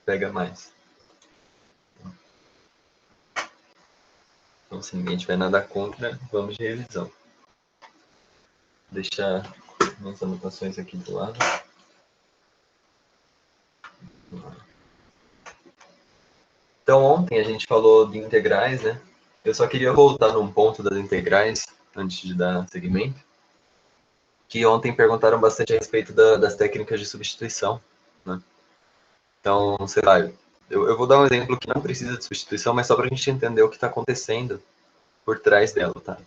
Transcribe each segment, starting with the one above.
pega mais. Então, se ninguém tiver nada contra, vamos de revisão. Deixar minhas anotações aqui do lado. Então, ontem a gente falou de integrais, né? Eu só queria voltar num ponto das integrais, antes de dar seguimento, que ontem perguntaram bastante a respeito das técnicas de substituição, né? Então, sei lá, eu vou dar um exemplo que não precisa de substituição, mas só para a gente entender o que está acontecendo por trás dela, tá?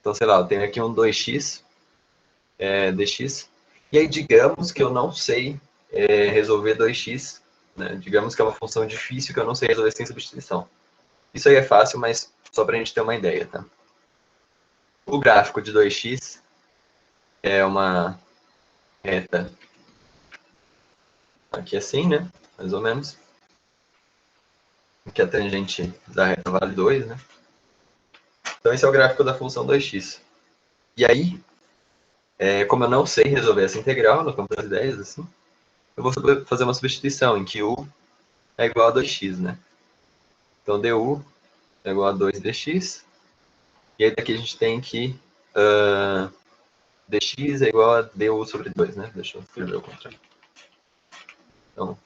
Então, sei lá, eu tenho aqui um 2x, dx, e aí digamos que eu não sei resolver 2x, né? Digamos que é uma função difícil que eu não sei resolver sem substituição. Isso aí é fácil, mas só para a gente ter uma ideia, tá? O gráfico de 2x é uma reta aqui assim, né? Mais ou menos. Aqui a tangente da reta vale 2, né? Então esse é o gráfico da função 2x. E aí, como eu não sei resolver essa integral no campo das ideias, assim, eu vou fazer uma substituição em que u é igual a 2x, né? Então du é igual a 2dx. E aí daqui a gente tem que dx é igual a du sobre 2, né? Deixa eu escrever o contrário. Então,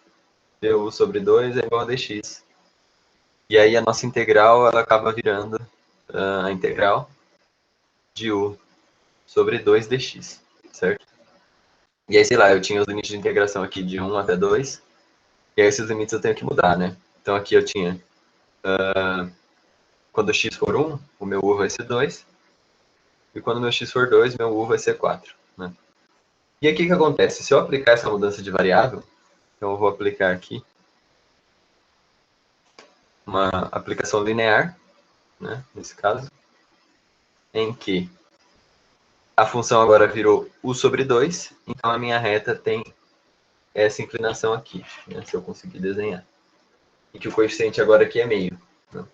du sobre 2 é igual a dx. E aí a nossa integral ela acaba virando a integral de u sobre 2dx, certo? E aí, sei lá, eu tinha os limites de integração aqui de 1 até 2, e aí esses limites eu tenho que mudar, né? Então aqui eu tinha, quando x for 1, o meu u vai ser 2, e quando meu x for 2, meu u vai ser 4, né? E aqui o que acontece? Se eu aplicar essa mudança de variável, então eu vou aplicar aqui uma aplicação linear, né, nesse caso, em que a função agora virou u sobre 2, então a minha reta tem essa inclinação aqui, né, se eu conseguir desenhar. E que o coeficiente agora aqui é meio. Né?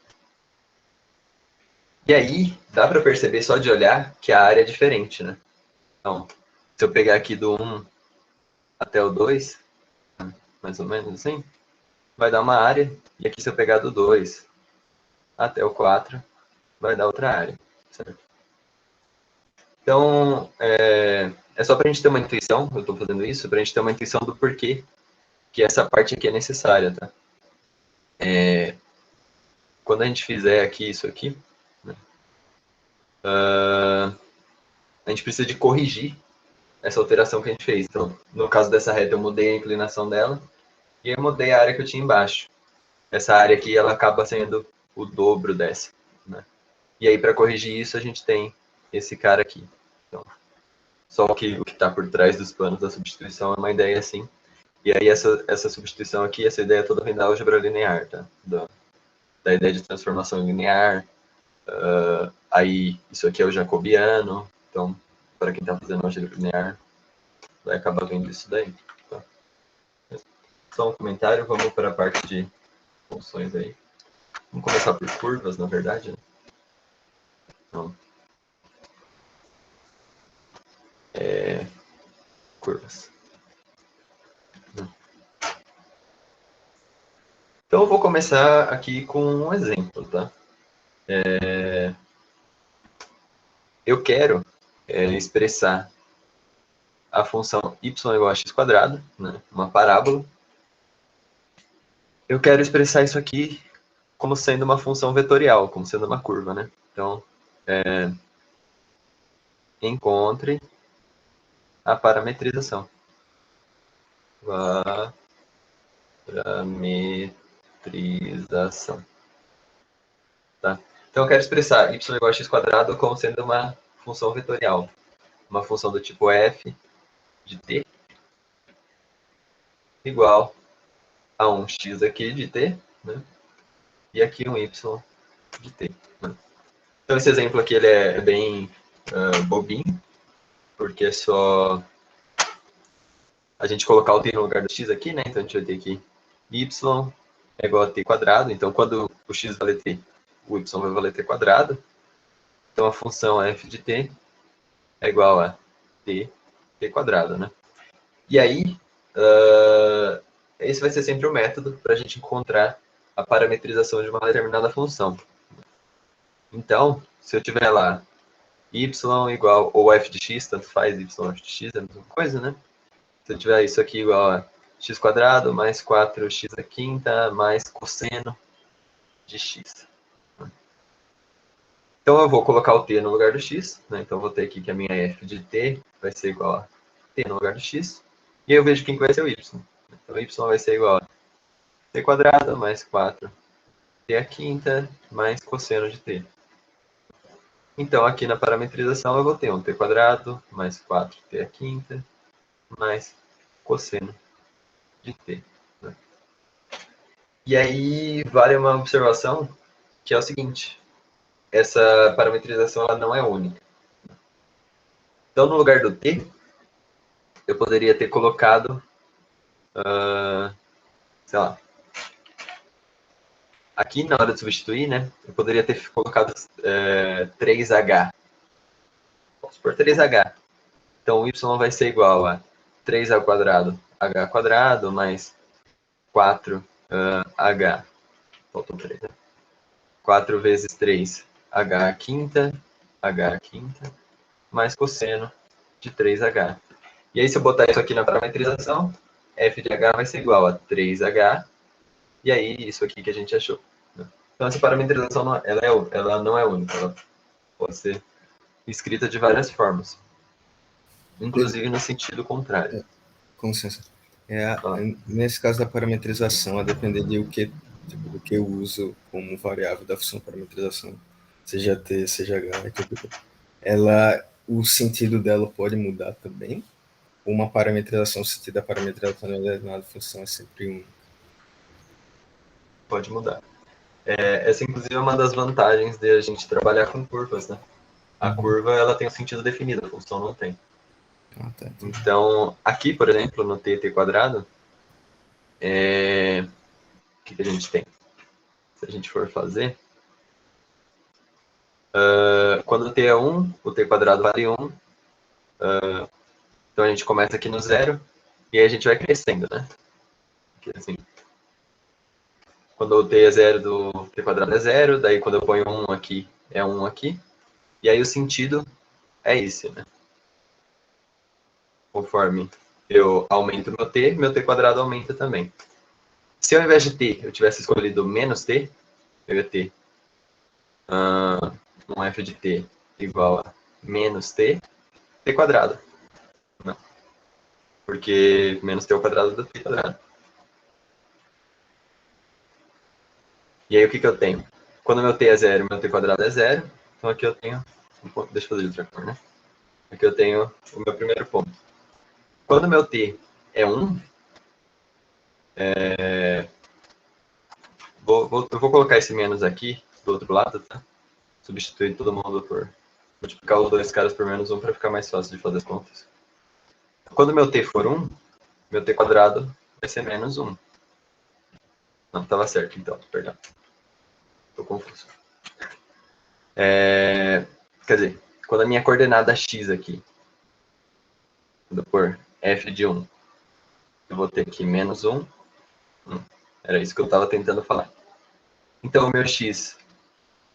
E aí, dá para perceber só de olhar que a área é diferente, né? Então, se eu pegar aqui do 1 até o 2, mais ou menos assim, vai dar uma área. E aqui se eu pegar do 2 até o 4, vai dar outra área, certo? Então, é só para a gente ter uma intuição, eu estou fazendo isso, para a gente ter uma intuição do porquê que essa parte aqui é necessária, tá? Quando a gente fizer aqui isso aqui, né, a gente precisa de corrigir essa alteração que a gente fez. Então, no caso dessa reta, eu mudei a inclinação dela e eu mudei a área que eu tinha embaixo. Essa área aqui, ela acaba sendo o dobro dessa, né? E aí, para corrigir isso, a gente tem esse cara aqui. Então, só que o que está por trás dos planos da substituição é uma ideia assim. E aí, essa substituição aqui, essa ideia toda vem da álgebra linear, tá? Da ideia de transformação linear. Aí, isso aqui é o jacobiano. Então, para quem está fazendo álgebra linear, vai acabar vendo isso daí. Tá? Só um comentário, vamos para a parte de funções aí. Vamos começar por curvas, na verdade, né? Então, curvas. Então, eu vou começar aqui com um exemplo, tá? Eu quero expressar a função y igual a x², né? Uma parábola. Eu quero expressar isso aqui como sendo uma função vetorial, como sendo uma curva, né? Então, encontre a parametrização. Parametrização. Tá? Então, eu quero expressar y igual a x² como sendo uma função vetorial. Uma função do tipo f de t igual a um x aqui de t, né? E aqui um y de t. Né? Então, esse exemplo aqui ele é bem bobinho, porque é só a gente colocar o t no lugar do x aqui, né? Então, a gente vai ter aqui y é igual a t². Então, quando o x valer t, o y vai valer t². Então, a função f de t é igual a t², né? E aí, Esse vai ser sempre o método para a gente encontrar a parametrização de uma determinada função. Então, se eu tiver lá y igual, ou f de x, tanto faz, y f de x é a mesma coisa, né? Se eu tiver isso aqui igual a x² mais 4x à quinta mais cosseno de x. Então eu vou colocar o t no lugar do x, né? Então eu vou ter aqui que a minha f de t vai ser igual a t no lugar do x, e aí eu vejo quem que vai ser o y. Então y vai ser igual a t² mais 4t à quinta mais cosseno de t. Então aqui na parametrização eu vou ter um t² mais 4t à quinta mais cosseno de t. Né? E aí vale uma observação que é o seguinte: essa parametrização ela não é única. Então no lugar do t, eu poderia ter colocado, sei lá, aqui na hora de substituir, né, eu poderia ter colocado 3h. Vamos supor 3h. Então y vai ser igual a 3 ao quadrado h² mais 4h. Faltou 3, né? 4 vezes 3, h à quinta, mais cosseno de 3h. E aí, se eu botar isso aqui na parametrização, f de h vai ser igual a 3h, e aí isso aqui que a gente achou. Né? Então, essa parametrização ela não é única, ela pode ser escrita de várias formas, inclusive no sentido contrário. Com licença. Nesse caso da parametrização, a depender de do que eu uso como variável da função parametrização, seja t, seja h, o sentido dela pode mudar também? Uma parametrização, o sentido da parametrização de uma determinada função é sempre um. Pode mudar. Essa, inclusive, é uma das vantagens de a gente trabalhar com curvas, né? A curva, ela tem um sentido definido, a função não tem. Tá. Então, aqui, por exemplo, no t² o que a gente tem? Se a gente for fazer, quando o t é 1, o t² vale 1, então a gente começa aqui no 0, e aí a gente vai crescendo, né? Aqui, assim, quando o t é 0, do t² é 0, daí quando eu ponho 1 aqui, é 1 aqui, e aí o sentido é esse, né? Conforme eu aumento meu t² aumenta também. Se ao invés de t eu tivesse escolhido menos t, eu ia ter um f de t igual a menos t² né? Porque menos t ao quadrado do t². E aí o que eu tenho? Quando meu t é 0, meu t² é 0, então aqui eu tenho um ponto, deixa eu fazer de outra cor, né? Aqui eu tenho o meu primeiro ponto. Quando meu t é 1, eu vou colocar esse menos aqui do outro lado, tá? Substituir todo mundo por multiplicar os dois caras por menos 1 para ficar mais fácil de fazer as contas. Quando meu t for 1, meu t² vai ser menos 1. Não, estava certo então, perdão. Estou confuso. Quer dizer, quando a minha coordenada x aqui, quando eu pôr f de 1, eu vou ter aqui menos 1. Era isso que eu estava tentando falar. Então o meu x,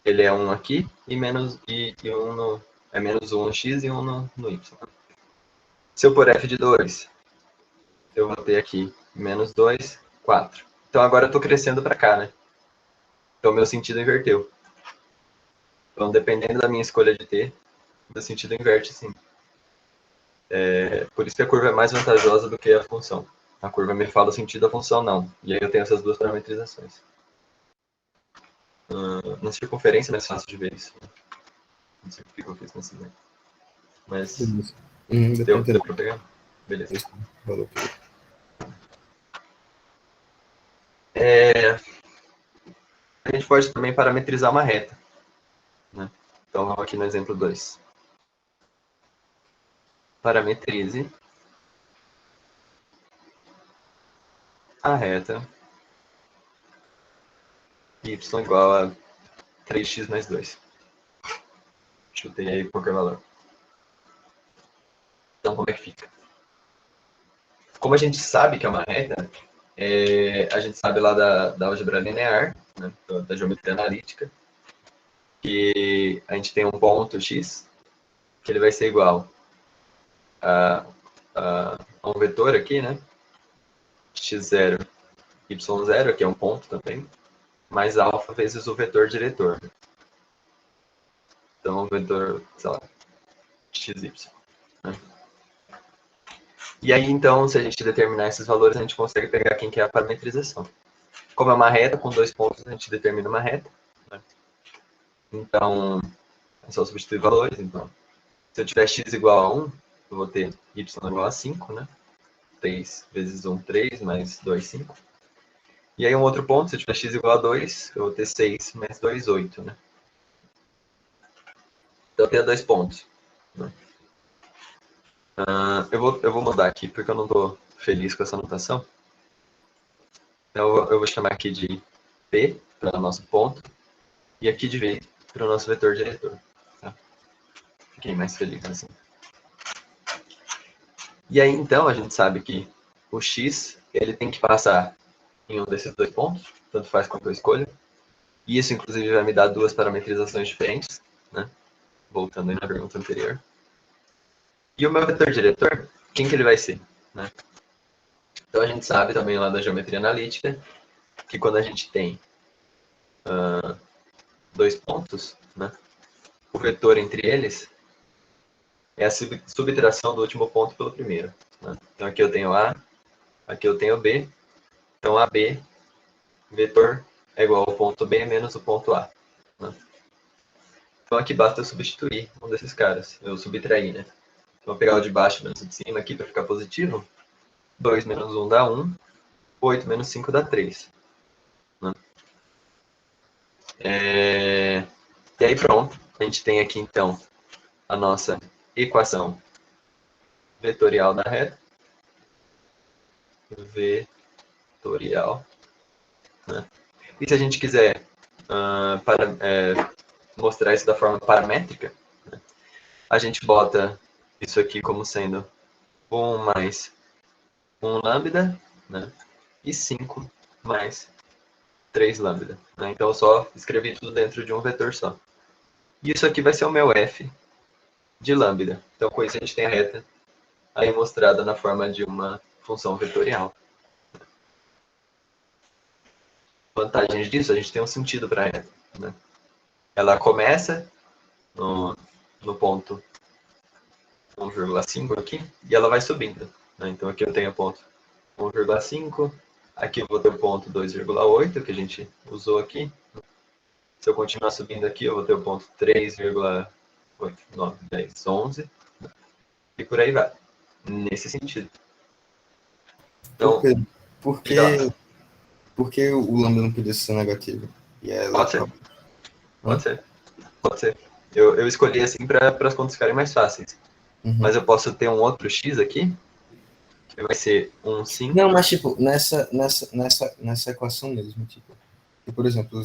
ele é 1 aqui, e menos 1 é menos 1 no x e 1 no y. Se eu pôr f de 2, eu vou ter aqui menos 2, 4. Então agora eu estou crescendo para cá, né? Então meu sentido inverteu. Então dependendo da minha escolha de t, meu sentido inverte sim. Por isso que a curva é mais vantajosa do que a função. A curva me fala o sentido, a função não. E aí eu tenho essas duas parametrizações. Na circunferência é mais fácil de ver isso. Não sei por que eu fiz nesse exemplo. Mas deu para pegar? Beleza. Valeu. A gente pode também parametrizar uma reta. Né? Então, vamos aqui no exemplo 2. Parametrize a reta y igual a 3x mais 2. Chutei aí qualquer valor. Então, como é que fica? Como a gente sabe que é uma reta, A gente sabe lá da álgebra linear, né, da geometria analítica, que a gente tem um ponto x, que ele vai ser igual a um vetor aqui, né? x0, y0, que é um ponto também, mais alfa vezes o vetor diretor. Então, o vetor, sei lá, xy. Né? E aí, então, se a gente determinar esses valores, a gente consegue pegar quem que é a parametrização. Como é uma reta com 2 pontos, a gente determina uma reta. Né? Então, é só substituir valores. Então, se eu tiver x igual a 1, eu vou ter y igual a 5, né? 3 vezes 1, 3, mais 2, 5. E aí um outro ponto, se eu tiver x igual a 2, eu vou ter 6 mais 2, 8, né? Então eu tenho 2 pontos. Né? Eu vou mudar aqui, porque eu não estou feliz com essa notação. Então eu vou chamar aqui de P, para o nosso ponto, e aqui de V, para o nosso vetor diretor. Tá? Fiquei mais feliz assim. E aí, então, a gente sabe que o x, ele tem que passar em um desses 2 pontos, tanto faz quanto eu escolho. E isso, inclusive, vai me dar 2 parametrizações diferentes, né? Voltando aí na pergunta anterior. E o meu vetor diretor, quem que ele vai ser? Né? Então, a gente sabe também lá da geometria analítica que quando a gente tem 2 pontos, né? O vetor entre eles é a subtração do último ponto pelo primeiro. Né? Então, aqui eu tenho A, aqui eu tenho B. Então, AB, vetor, é igual ao ponto B menos o ponto A. Né? Então, aqui basta eu substituir um desses caras. Eu subtrair, né? Então, vou pegar o de baixo menos o de cima aqui para ficar positivo. 2 menos 1 dá 1. 8 menos 5 dá 3. Né? E aí, pronto. A gente tem aqui, então, a nossa equação vetorial da reta. Vetorial. Né? E se a gente quiser mostrar isso da forma paramétrica, né? A gente bota isso aqui como sendo 1 mais 1 lambda, né? E 5 mais 3 lambda. Né? Então eu só escrevi tudo dentro de um vetor só. E isso aqui vai ser o meu f de lambda. Então com isso a gente tem a reta aí mostrada na forma de uma função vetorial. Vantagens disso, a gente tem um sentido para a reta. Né? Ela começa no ponto 1,5 aqui e ela vai subindo. Né? Então aqui eu tenho o ponto 1,5, aqui eu vou ter o ponto 2,8 que a gente usou aqui. Se eu continuar subindo aqui, eu vou ter o ponto 3,8, 9, 10, 11 e por aí vai. Nesse sentido. Então, por que o lambda não podia ser negativo? E ela pode ser. Pode ser. Eu escolhi assim para as contas ficarem mais fáceis. Uhum. Mas eu posso ter um outro x aqui, que vai ser um 5. Não, mas tipo, nessa equação mesmo, tipo. E, por exemplo,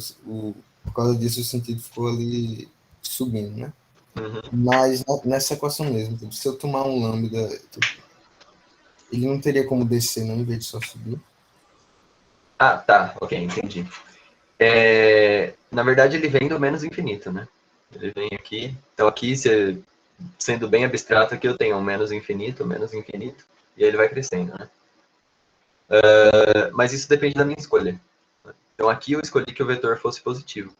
por causa disso o sentido ficou ali subindo, né? Uhum. Mas nessa equação mesmo, tipo, se eu tomar um lambda, tipo, ele não teria como descer, não, em vez de só subir? Ah, tá. Ok, entendi. Na verdade, ele vem do menos infinito, né? Ele vem aqui. Então, aqui, sendo bem abstrato, aqui eu tenho um menos infinito, e aí ele vai crescendo, né? Mas isso depende da minha escolha. Então, aqui eu escolhi que o vetor fosse positivo.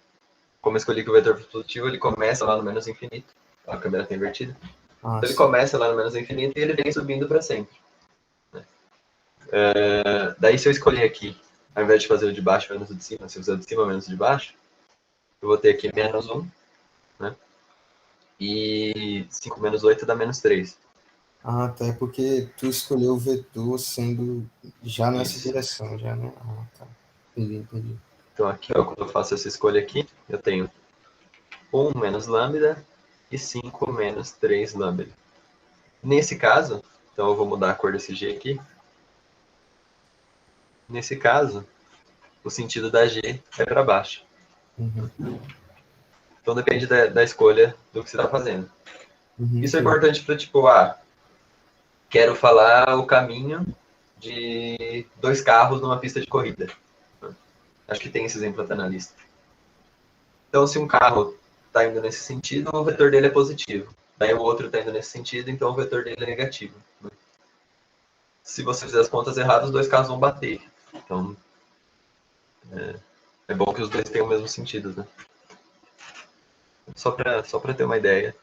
Como eu escolhi que o vetor fosse positivo, ele começa lá no menos infinito. A câmera está invertida. Então, ele começa lá no menos infinito e ele vem subindo para sempre. Né? Daí, se eu escolher aqui, ao invés de fazer o de baixo menos o de cima, se eu fizer o de cima menos o de baixo, eu vou ter aqui menos 1, né? E 5 menos 8 dá menos 3. Ah, tá. É porque tu escolheu o vetor sendo já nessa direção, já, né? Ah, tá. Entendi. Então aqui, ó, quando eu faço essa escolha aqui, eu tenho 1 menos lambda e 5 menos 3 lambda. Nesse caso, então eu vou mudar a cor desse G aqui. Nesse caso, o sentido da G é para baixo. Uhum. Então depende da escolha do que você está fazendo. Uhum, isso é importante para, tipo, quero falar o caminho de 2 carros numa pista de corrida. Acho que tem esse exemplo até na lista. Então, se um carro está indo nesse sentido, o vetor dele é positivo. Daí o outro está indo nesse sentido, então o vetor dele é negativo. Se você fizer as contas erradas, os 2 carros vão bater. Então, é bom que os dois tenham o mesmo sentido, né? Só para ter uma ideia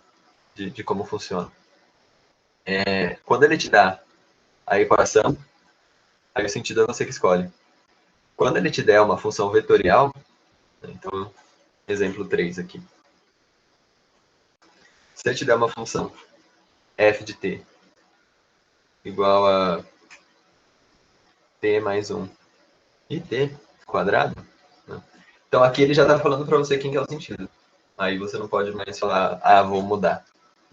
de como funciona. Quando ele te dá a equação, aí o sentido é você que escolhe. Quando ele te der uma função vetorial, então, exemplo 3 aqui. Se ele te der uma função f de t igual a t mais 1 e t quadrado, né? Então aqui ele já está falando para você quem que é o sentido. Aí você não pode mais falar, vou mudar.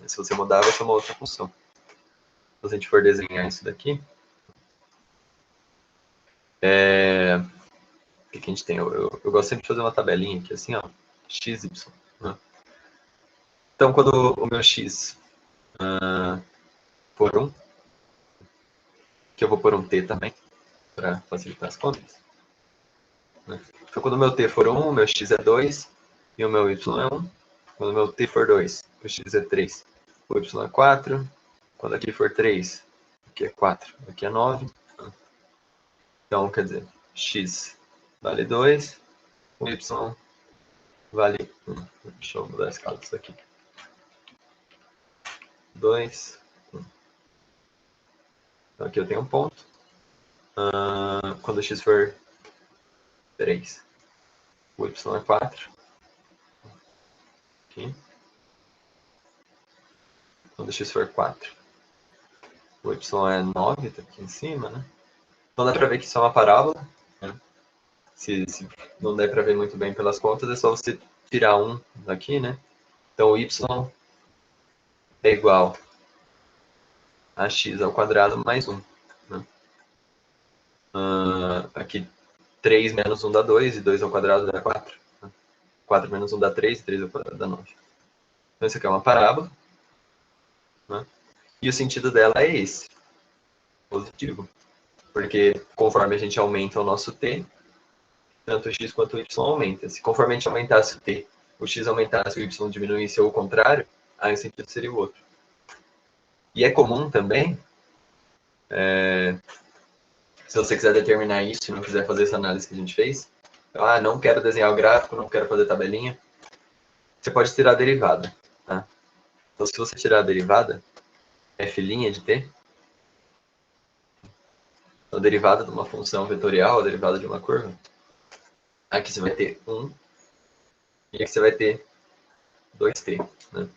Se você mudar, vai ser uma outra função. Se a gente for desenhar isso daqui, o que a gente tem? Eu gosto sempre de fazer uma tabelinha aqui, assim, ó, x, y. Né? Então, quando o meu x for 1, que eu vou pôr um t também, para facilitar as contas. Né? Então, quando o meu t for 1, o meu x é 2 e o meu y é 1. Quando o meu t for 2, o x é 3, o y é 4. Quando aqui for 3, aqui é 4, aqui é 9. Então, quer dizer, x vale 2, o y vale 1. Deixa eu mudar a escala disso aqui. 2, 1. Então, aqui eu tenho um ponto. Quando x for 3, o y é 4. Aqui. Quando x for 4, o y é 9, está aqui em cima, né? Então dá para ver que isso é uma parábola. Né? Se não der para ver muito bem pelas contas, é só você tirar um daqui, né? Então o y é igual a x ao quadrado mais 1. Né? Aqui 3 menos 1 dá 2, e 2 ao quadrado dá 4. 4 menos 1 dá 3, 3 ao quadrado dá 9. Então isso aqui é uma parábola. Né? E o sentido dela é esse, positivo. Porque conforme a gente aumenta o nosso t, tanto o x quanto o y aumenta. Se conforme a gente aumentasse o t, o x aumentasse, o y diminuísse ou o contrário, aí o sentido seria o outro. E é comum também, se você quiser determinar isso e não quiser fazer essa análise que a gente fez, não quero desenhar o gráfico, não quero fazer tabelinha, você pode tirar a derivada. Tá? Então, se você tirar a derivada, f' de t, a derivada de uma função vetorial, a derivada de uma curva, aqui você vai ter 1, e aqui você vai ter 2t. Né?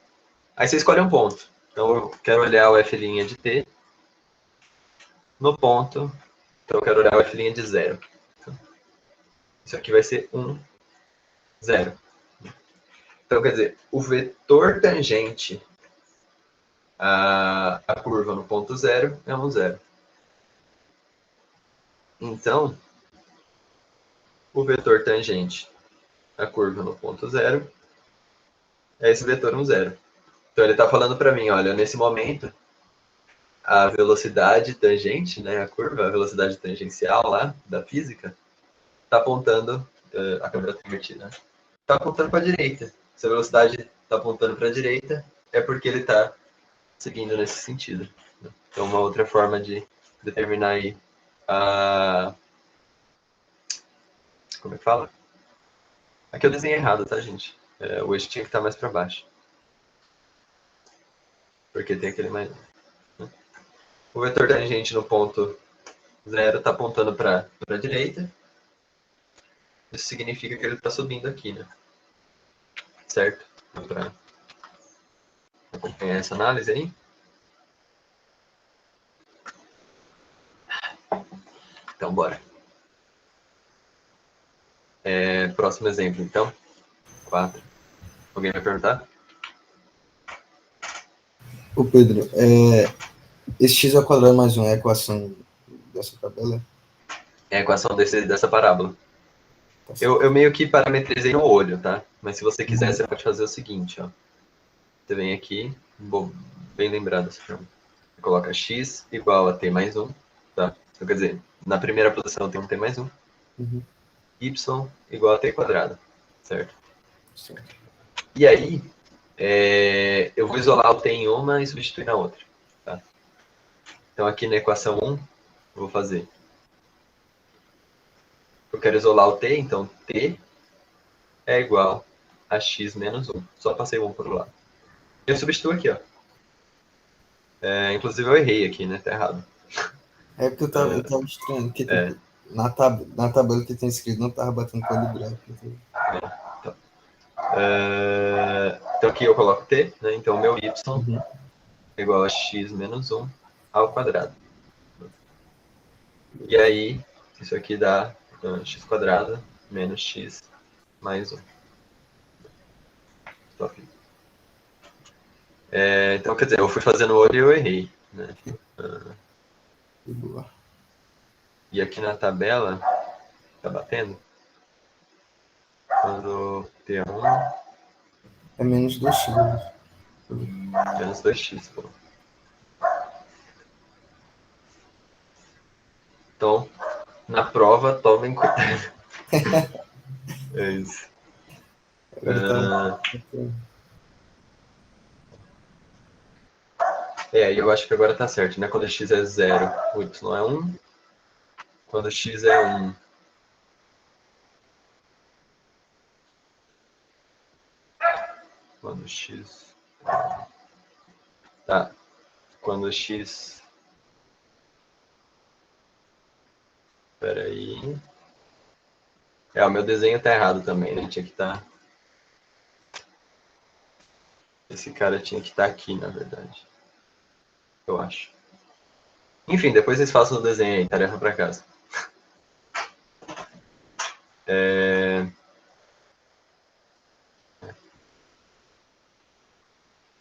Aí você escolhe um ponto. Então, eu quero olhar o f' de t no ponto, então eu quero olhar o f' de 0. Então, isso aqui vai ser 1, 0. Então, quer dizer, o vetor tangente à curva no ponto 0 é 1, 0. Então, o vetor tangente à curva no ponto 0 é esse vetor 1, 0. Então, ele está falando para mim, olha, nesse momento, a velocidade tangente, né, a curva, a velocidade tangencial lá da física, está apontando, a câmera está invertida, né? Está apontando para a direita. Se a velocidade está apontando para a direita, é porque ele está seguindo nesse sentido. Então, uma outra forma de determinar aí a... Como é que fala? Aqui eu desenhei errado, tá, gente? O eixo tinha que estar mais para baixo. Porque tem aquele mais... Né? O vetor tangente no ponto 0 está apontando para a direita. Isso significa que ele está subindo aqui, né? Certo? Para acompanhar essa análise aí. Então, bora. Próximo exemplo, então. 4. Alguém vai perguntar? Ô Pedro, esse x ao quadrado mais 1 é a equação dessa tabela? É a equação dessa parábola. Eu meio que parametrizei no olho, tá? Mas se você quiser, você pode fazer o seguinte, ó. Você vem aqui, bem lembrado essa forma. Você coloca x igual a t mais 1, tá? Então, quer dizer, na primeira posição tem um t mais 1, Uhum. y igual a t quadrado, certo? Certo. E aí, eu vou isolar o t em uma e substituir na outra. Tá? Então, aqui na equação 1, eu vou fazer. Eu quero isolar o t, então t é igual a x menos 1. Só passei 1 para o lado. Eu substituo aqui, ó. Inclusive eu errei aqui, né? Tá errado. É porque eu tava estranhando, porque É. tipo, na tabela que tem escrito não tava batendo com o gráfico. Então. Então aqui eu coloco t, né? Então o meu y Uhum. é igual a x menos 1 ao quadrado. E aí, isso aqui dá x quadrado menos x mais 1. Top. Então, quer dizer, eu fui fazendo o olho e eu errei. Né? Boa. E aqui na tabela, tá batendo? Quando t é 1, É menos 2x. menos 2x. Pô. Então, na prova, tomem cuidado. É isso. Agora tá. E eu acho que agora tá certo, né? Quando x é 0, o y é 1. Quando x é 1, quando x... Tá. Quando x... Espera aí. O meu desenho tá errado também, né? Tinha que estar... Esse cara tinha que estar aqui, na verdade. Eu acho. Enfim, depois vocês façam o desenho aí, tarefa pra casa.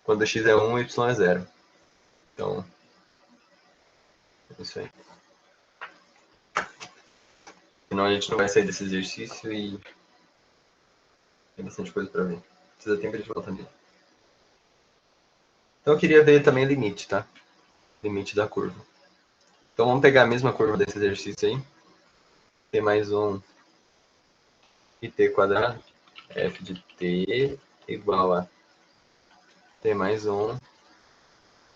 Quando x é 1, y é 0. Então, é isso aí. Senão a gente não vai sair desse exercício e tem bastante coisa pra ver. Precisa tempo de volta nele. Então eu queria ver também limite, tá? Limite da curva. Então vamos pegar a mesma curva desse exercício aí. T mais 1 e t quadrado. F de t igual a t mais 1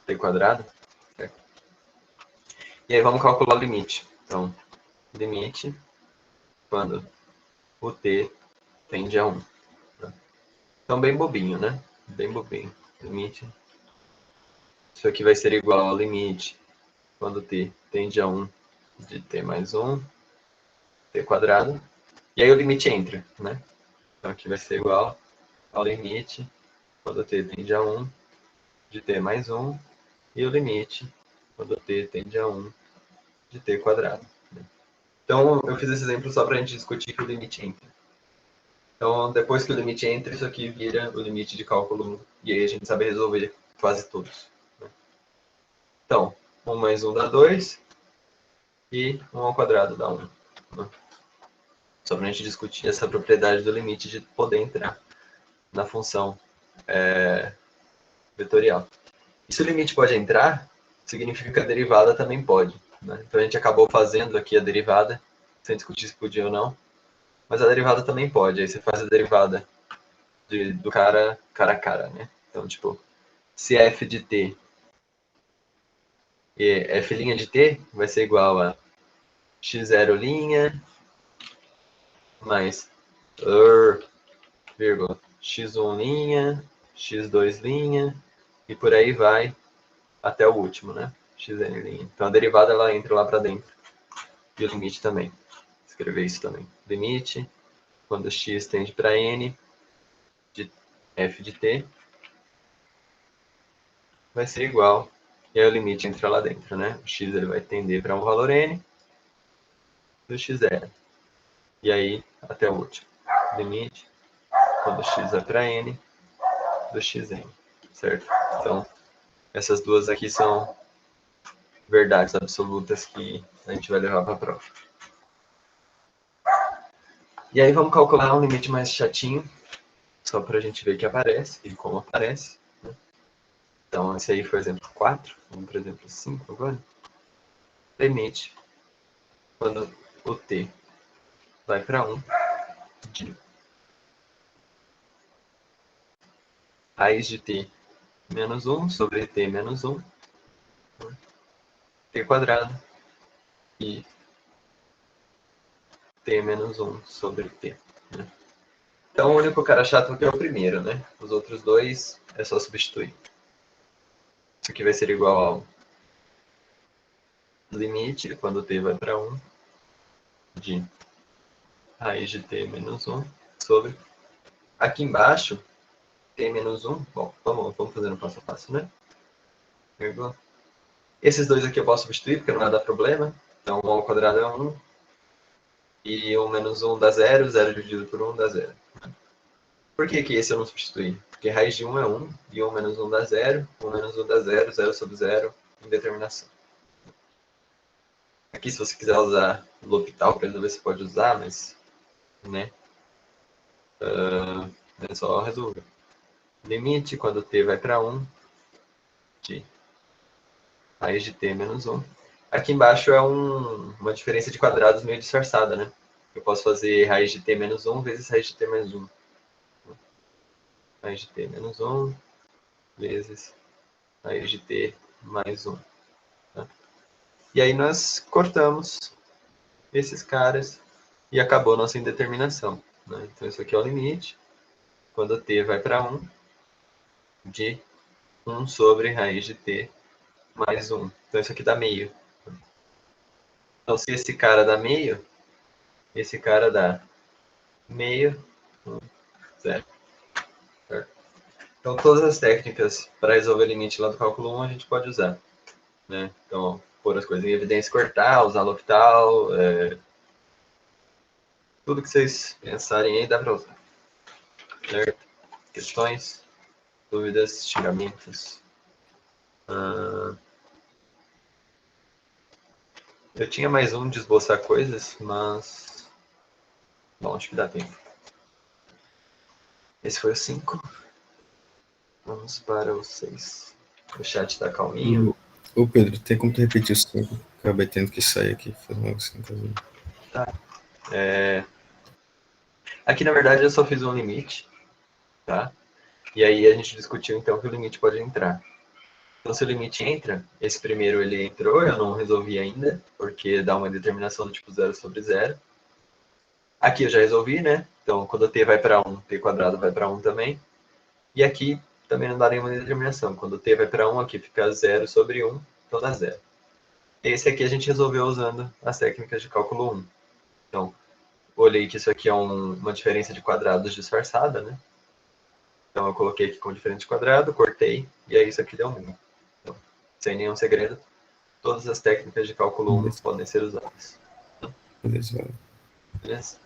t quadrado. Certo? E aí vamos calcular o limite. Então, limite quando o t tende a 1. Então bem bobinho, né? Bem bobinho. Limite. Isso aqui vai ser igual ao limite quando t tende a 1 de t mais 1 t quadrado. E aí o limite entra, né? Então aqui vai ser igual ao limite quando t tende a 1 de t mais 1 e o limite quando t tende a 1 de t quadrado. Então eu fiz esse exemplo só para a gente discutir que o limite entra. Então depois que o limite entra, isso aqui vira o limite de cálculo 1 e aí a gente sabe resolver quase todos. Né? Então, 1 mais 1 dá 2 e 1 ao quadrado dá 1. Né? Só para a gente discutir essa propriedade do limite de poder entrar na função vetorial. E se o limite pode entrar, significa que a derivada também pode. Né? Então a gente acabou fazendo aqui a derivada, sem discutir se podia ou não, mas a derivada também pode. Aí você faz a derivada do cara a cara, né? Então, tipo, se f de t e f' de t vai ser igual a x0' mais vírgula, x1', x2' e por aí vai até o último, né? xn'. Então a derivada ela entra lá para dentro. E o limite também. Escrever isso também. Limite, quando x tende para n, de f de t, vai ser igual. E aí o limite entra lá dentro, né? O x ele vai tender para um valor n do x0. E aí, até o último. Limite, quando x vai para n, do xn. Certo? Então, essas duas aqui são verdades absolutas que a gente vai levar para a prova. E aí vamos calcular um limite mais chatinho, só para a gente ver que aparece e como aparece. Né? Então, esse aí foi o exemplo 4. Vamos para o exemplo 5 agora. Limite quando o t vai para 1, de raiz de t menos 1 sobre t menos 1, t quadrado, e t menos 1 sobre t. Né? Então, o único cara chato aqui é o primeiro, né? Os outros dois é só substituir. Isso aqui vai ser igual ao limite, quando t vai para 1, de raiz de t menos 1 sobre... Aqui embaixo, t menos 1, bom, vamos fazer no passo a passo, né? Vírgula. Esses dois aqui eu posso substituir, porque não vai dar problema. Então, 1 ao quadrado é 1, e 1 menos 1 dá 0, 0 dividido por 1 dá 0. Por que esse eu não substituí? Porque raiz de 1 é 1, e 1 menos 1 dá 0, 1 menos 1 dá 0, 0 sobre 0, indeterminação. Aqui, se você quiser usar o L'Hopital para resolver, você pode usar, mas, né, é só resolver. Limite, quando t vai para 1, de raiz de t menos 1. Aqui embaixo é uma diferença de quadrados meio disfarçada, né? Eu posso fazer raiz de t menos 1 vezes raiz de t menos 1. Raiz de t menos 1 vezes raiz de t mais 1. Tá? E aí nós cortamos esses caras e acabou nossa indeterminação. Né? Então isso aqui é o limite. Quando t vai para 1, de 1 sobre raiz de t mais 1. Então isso aqui dá meio. Então se esse cara dá meio, esse cara dá meio, 1, 0. Certo? Então todas as técnicas para resolver limite lá do cálculo 1 a gente pode usar. Né? Então, pôr as coisas em evidência, cortar, usar L'Hopital, tudo que vocês pensarem aí dá para usar. Certo? Questões, dúvidas, xingamentos. Eu tinha mais um de esboçar coisas, mas... Bom, acho que dá tempo. Esse foi o 5. Vamos para o 6. O chat tá calminho. Ô Pedro, tem como tu repetir os 5? Acabei tendo que sair aqui, fazer uma coisa. Tá. Aqui, na verdade, eu só fiz um limite. Tá? E aí a gente discutiu, então, que o limite pode entrar. Então, se o limite entra, esse primeiro ele entrou, eu não resolvi ainda, porque dá uma determinação do tipo 0 sobre 0. Aqui eu já resolvi, né? Então, quando t vai para 1, t quadrado vai para 1 também. E aqui também não dá nenhuma determinação. Quando t vai para 1, aqui fica 0 sobre 1, então dá 0. Esse aqui a gente resolveu usando as técnicas de cálculo 1. Então, olhei que isso aqui é uma diferença de quadrados disfarçada, né? Então, eu coloquei aqui com diferença de quadrado, cortei, e aí isso aqui deu 1. Então, sem nenhum segredo, todas as técnicas de cálculo 1 podem ser usadas. Beleza. Beleza?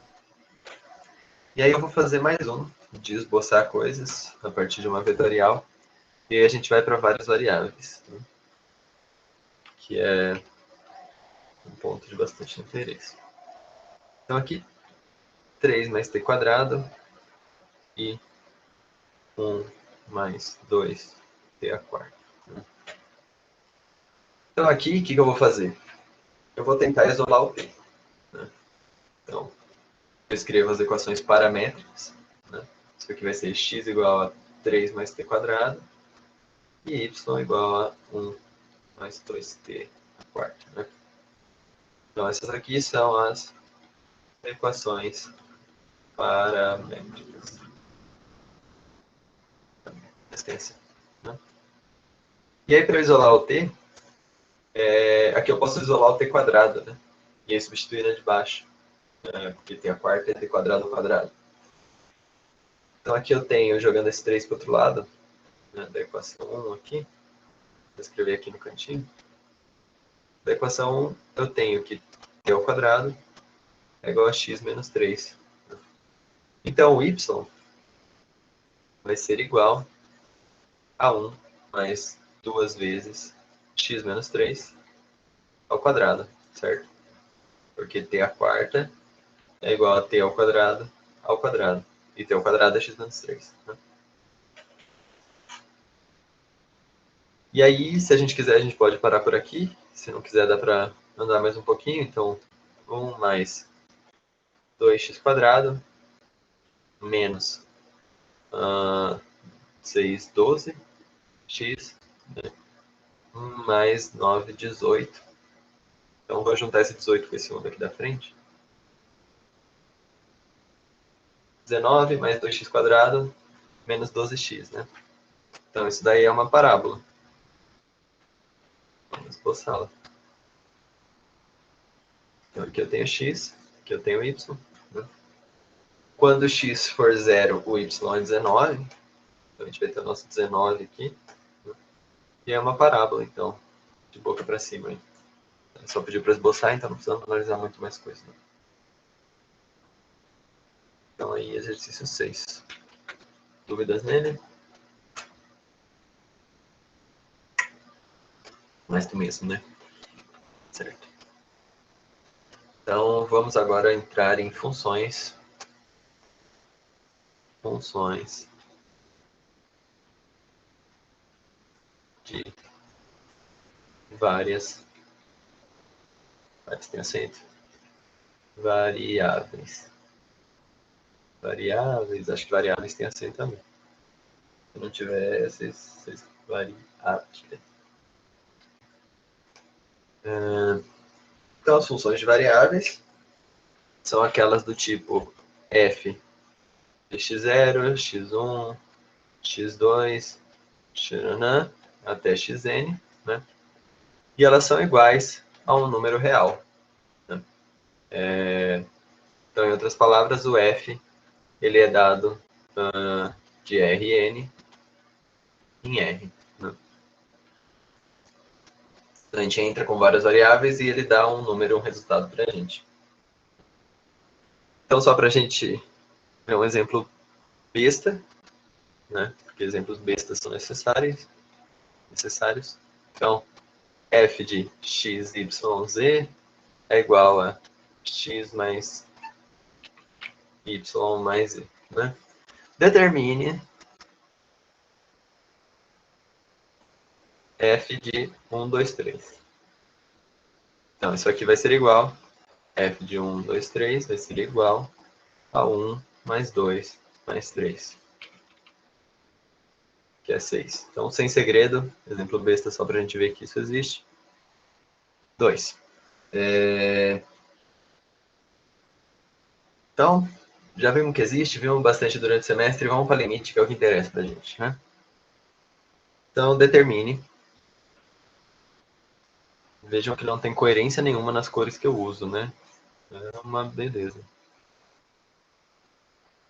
E aí eu vou fazer mais um, de esboçar coisas a partir de uma vetorial. E aí a gente vai para várias variáveis, né? Que é um ponto de bastante interesse. Então aqui, 3 mais t quadrado e 1 mais 2t a quarta. Então aqui, o que eu vou fazer? Eu vou tentar isolar o t. Né? Então, eu escrevo as equações paramétricas. Né? Isso aqui vai ser x igual a 3 mais t quadrado e y igual a 1 mais 2t a quarta. Né? Então, essas aqui são as equações paramétricas. Extensão. Né? E aí, para isolar o t, aqui eu posso isolar o t quadrado, né? E aí substituir na de baixo, porque t a quarta é t quadrado ao quadrado. Então aqui eu tenho, jogando esse 3 para o outro lado, né, da equação 1 aqui, vou escrever aqui no cantinho. Da equação 1 eu tenho que t ao quadrado é igual a x menos 3. Então o y vai ser igual a 1 mais 2 vezes x menos 3 ao quadrado, certo? Porque t a quarta é igual a t ao quadrado. E t ao quadrado é x menos 3. Né? E aí, se a gente quiser, a gente pode parar por aqui. Se não quiser, dá para andar mais um pouquinho. Então, 1 mais 2x² menos 6, 12, x, né? 1 mais 9, 18. Então, vou juntar esse 18 com esse 1 daqui da frente. 19 mais 2x² menos 12x, né? Então, isso daí é uma parábola. Vamos esboçá-la. Então, aqui eu tenho x, aqui eu tenho y. Né? Quando x for 0, o y é 19. Então, a gente vai ter o nosso 19 aqui. Né? E é uma parábola, então, de boca para cima. Hein? Só pediu para esboçar, então não precisamos analisar muito mais coisa. Né? Então, aí, exercício 6. Dúvidas nele? Mais do mesmo, né? Certo. Então, vamos agora entrar em funções. Funções de várias tem acento. Variáveis. Variáveis, acho que variáveis tem acento também. Se não tiver, vocês variáveis. Então, as funções de variáveis são aquelas do tipo f de x0, x1, x2, xanã, até xn, né? E elas são iguais a um número real. Né? Então, em outras palavras, o f ele é dado de Rn em R. Né? Então, a gente entra com várias variáveis e ele dá um número, um resultado para a gente. Então, só para a gente ver um exemplo besta, né? Porque exemplos bestas são necessários. Então, f de x, y, z é igual a x mais y mais z. Né? Determine f de 1, 2, 3. Então, isso aqui vai ser igual. F de 1, 2, 3 vai ser igual a 1 mais 2 mais 3. Que é 6. Então, sem segredo, exemplo besta só para a gente ver que isso existe. 2. Então, já vimos que existe, vimos bastante durante o semestre, vamos para limite, que é o que interessa para a gente. Né? Então, determine. Vejam que não tem coerência nenhuma nas cores que eu uso, né? É uma beleza.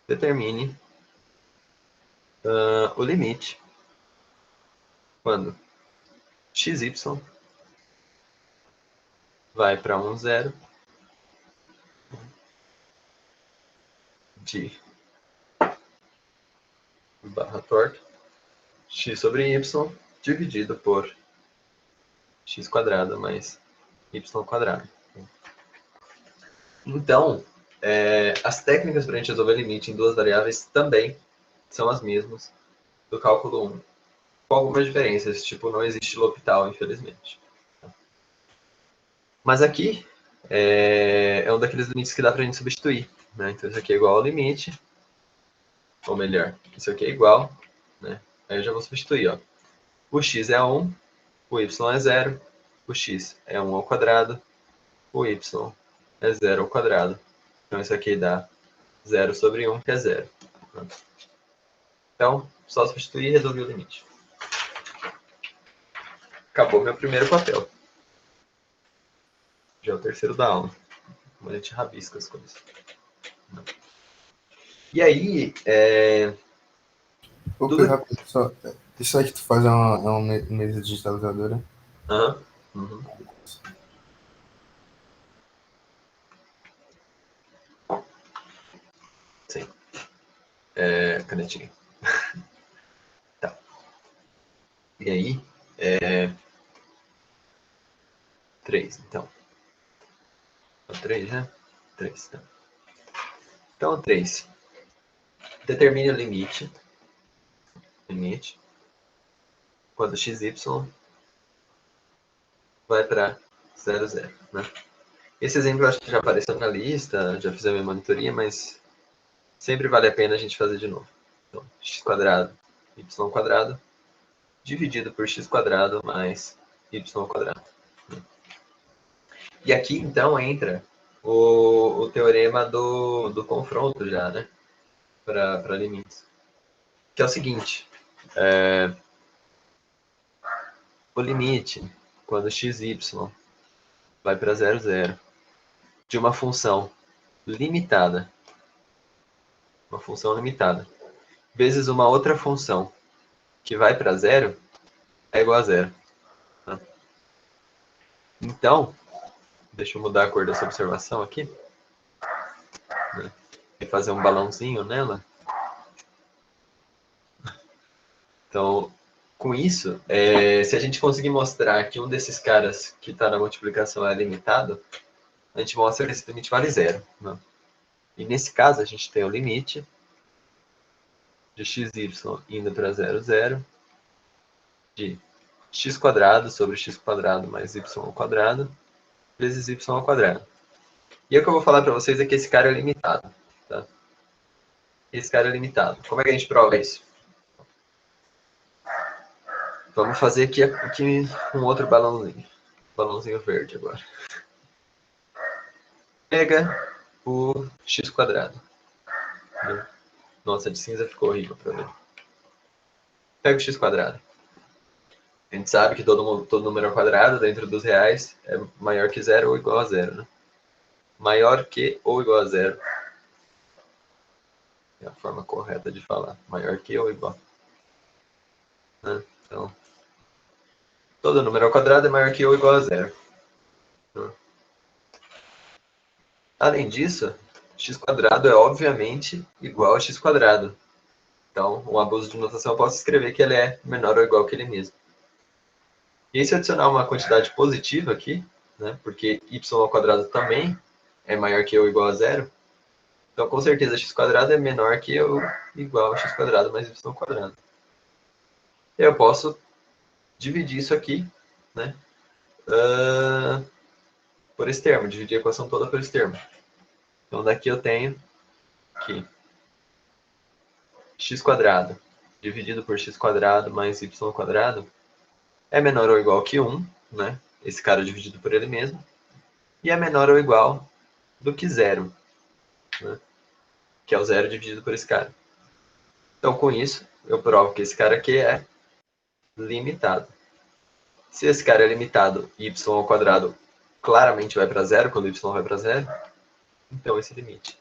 Determine o limite quando xy vai para 1, 0 de barra torta x sobre y dividido por x² mais y². Então, as técnicas para a gente resolver limite em duas variáveis também são as mesmas do cálculo 1, com algumas diferenças, tipo, não existe L'Hopital, infelizmente. Mas aqui é um daqueles limites que dá para a gente substituir. Né? Então, isso aqui é igual ao limite, ou melhor, isso aqui é igual, né? Aí eu já vou substituir. Ó. O x é 1, o y é 0, o x é 1 ao quadrado, o y é 0 ao quadrado. Então, isso aqui dá 0 sobre 1, que é 0. Então, só substituir e resolver o limite. Acabou meu primeiro papel. Já é o terceiro da aula. Como a gente rabisca as coisas. E aí, Ô, Pedro, rápido, só, isso aí que tu faz é uma mesa digitalizadora? Uhum. Sim. Canetinha. Tá. E aí, 3, então. 3, né? 3, tá. Então, 3. Determine o limite. Quando xy vai para 0, 0. Né? Esse exemplo eu acho que já apareceu na lista, já fiz a minha monitoria, mas sempre vale a pena a gente fazer de novo. Então, x quadrado, y quadrado, dividido por x quadrado mais y quadrado. E aqui, então, entra o teorema do confronto já, né? Para limites. Que é o seguinte, o limite, quando xy vai para 0, 0, de uma função limitada, vezes uma outra função que vai para 0, é igual a 0. Tá? Então, deixa eu mudar a cor dessa observação aqui, né? E fazer um balãozinho nela. Então, com isso, se a gente conseguir mostrar que um desses caras que está na multiplicação é limitado, a gente mostra que esse limite vale 0. Né? E nesse caso, a gente tem o limite de xy indo para 0, 0, de x quadrado sobre x quadrado mais y ao quadrado, vezes y ao quadrado. E o que eu vou falar para vocês é que esse cara é limitado. Tá? Esse cara é limitado. Como é que a gente prova isso? Vamos fazer aqui um outro balãozinho. Balãozinho verde agora. Pega o x quadrado. Nossa, de cinza ficou horrível para ver. Pega o x quadrado. A gente sabe que todo número ao quadrado dentro dos reais é maior que 0 ou igual a 0. Né? Maior que ou igual a 0. É a forma correta de falar. Maior que ou igual. Né? Então, todo número ao quadrado é maior que ou igual a 0. Né? Além disso, x quadrado é obviamente igual a x quadrado. Então, um abuso de notação, eu posso escrever que ele é menor ou igual que ele mesmo. E aí, se eu adicionar uma quantidade positiva aqui, né, porque y ao quadrado também é maior que ou igual a 0, então com certeza x quadrado é menor que ou igual a x quadrado mais y ao quadrado. Eu posso dividir isso aqui, né, por esse termo, dividir a equação toda por esse termo. Então daqui eu tenho que x quadrado dividido por x quadrado mais y ao quadrado é menor ou igual que 1, né? Esse cara dividido por ele mesmo, e é menor ou igual do que 0, né? Que é o 0 dividido por esse cara. Então, com isso, eu provo que esse cara aqui é limitado. Se esse cara é limitado, y ao quadrado claramente vai para 0, quando y vai para 0, então esse limite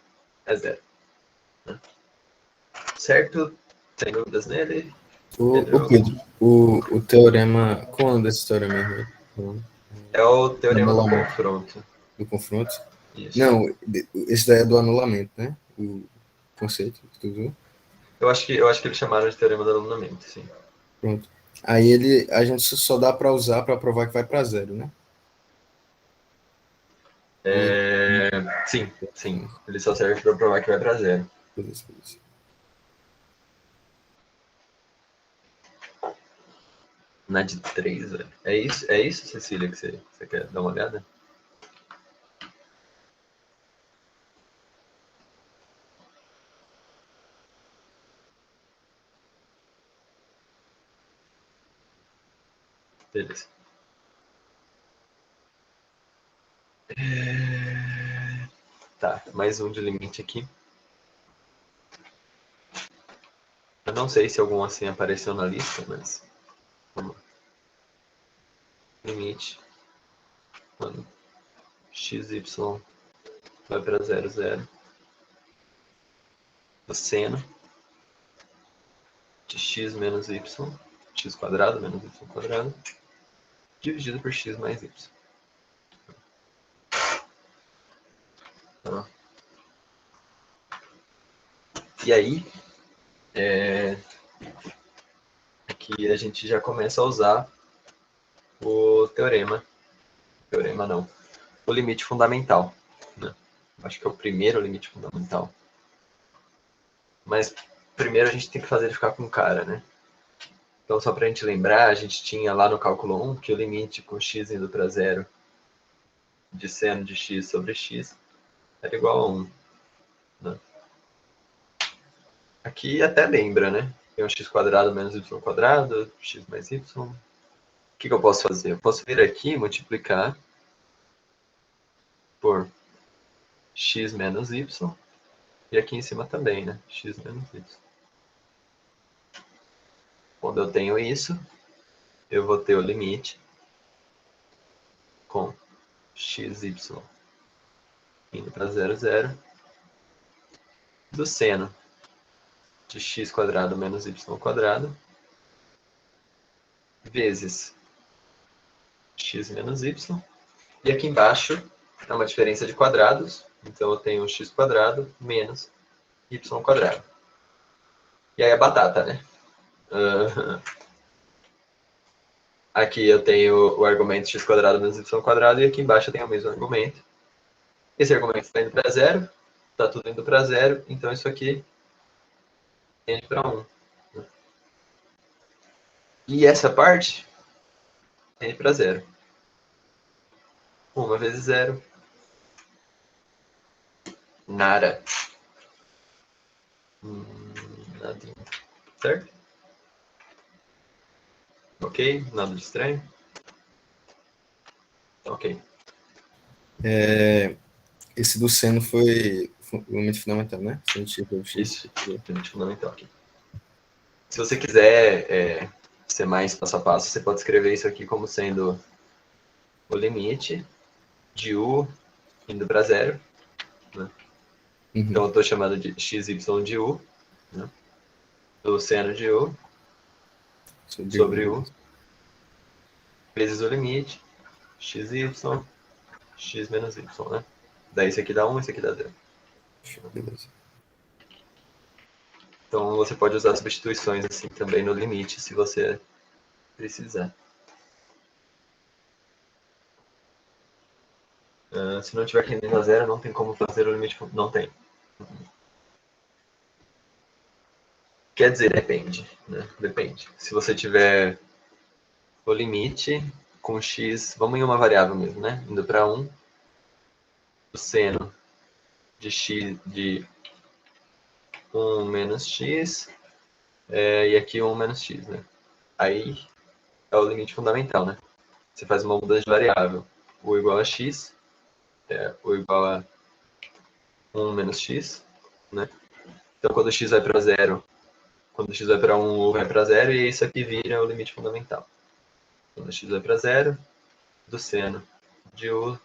é 0. Né? Certo? Sem dúvidas nele? O Pedro, o teorema. Qual é o nome desse teorema mesmo? É o teorema do Anulamento. confronto. Do confronto? Isso. Não, esse daí é do anulamento, né? O conceito que tu viu. Eu acho que eles chamaram de teorema do anulamento, sim. Pronto. Aí a gente só dá para usar para provar que vai para 0, né? Sim, sim. Ele só serve para provar que vai para 0. Beleza. Na de 3, velho. É isso, Cecília, que você quer dar uma olhada? Beleza. Tá, mais um de limite aqui. Eu não sei se algum assim apareceu na lista, mas vamos lá. Limite quando xy vai para 0, 0. O seno de x menos y, x quadrado menos y quadrado, dividido por x mais y. Tá. E aí, aqui a gente já começa a usar o teorema não, o limite fundamental. Né? Acho que é o primeiro limite fundamental. Mas primeiro a gente tem que fazer ele ficar com cara, né? Então, só para a gente lembrar, a gente tinha lá no cálculo 1 que o limite com x indo para 0 de seno de x sobre x era igual a 1. Né? Aqui até lembra, né? Tem um x² menos y², x mais y. O que eu posso fazer? Eu posso vir aqui e multiplicar por x menos y. E aqui em cima também, né? X menos y. Quando eu tenho isso, eu vou ter o limite com xy indo para 0, 0 do seno de x² menos y² vezes x menos y. E aqui embaixo é uma diferença de quadrados. Então eu tenho x² menos y². E aí a batata, né? Aqui eu tenho o argumento x² menos y², e aqui embaixo eu tenho o mesmo argumento. Esse argumento está indo para 0, está tudo indo para 0, então isso aqui tende para 1. E essa parte tende para 0. 1 vezes 0, nada. Nadinha. Certo? Ok? Nada de estranho? Ok. Esse do seno foi o limite fundamental, né? Isso, limite fundamental aqui. Se você quiser ser mais passo a passo, você pode escrever isso aqui como sendo o limite de u indo para 0. Né? Então eu estou chamando de xy de u, né? Do seno de u sobre u vezes o limite xy, x menos y, né? Daí isso aqui dá 1, isso aqui dá 0. Beleza. Então você pode usar substituições assim também no limite, se você precisar. Se não tiver tendendo a 0, não tem como fazer o limite. Não tem. Quer dizer, depende. Né? Depende. Se você tiver o limite com x, vamos em uma variável mesmo, né? Indo para 1, o seno de x de 1 menos x, e aqui 1 menos x, né? Aí é o limite fundamental, né? Você faz uma mudança de variável. U igual a x, U igual a 1 menos x, né? Então quando x vai para 0, quando x vai para 1, U vai para 0, e isso aqui vira o limite fundamental. Quando x vai para 0, do seno de U,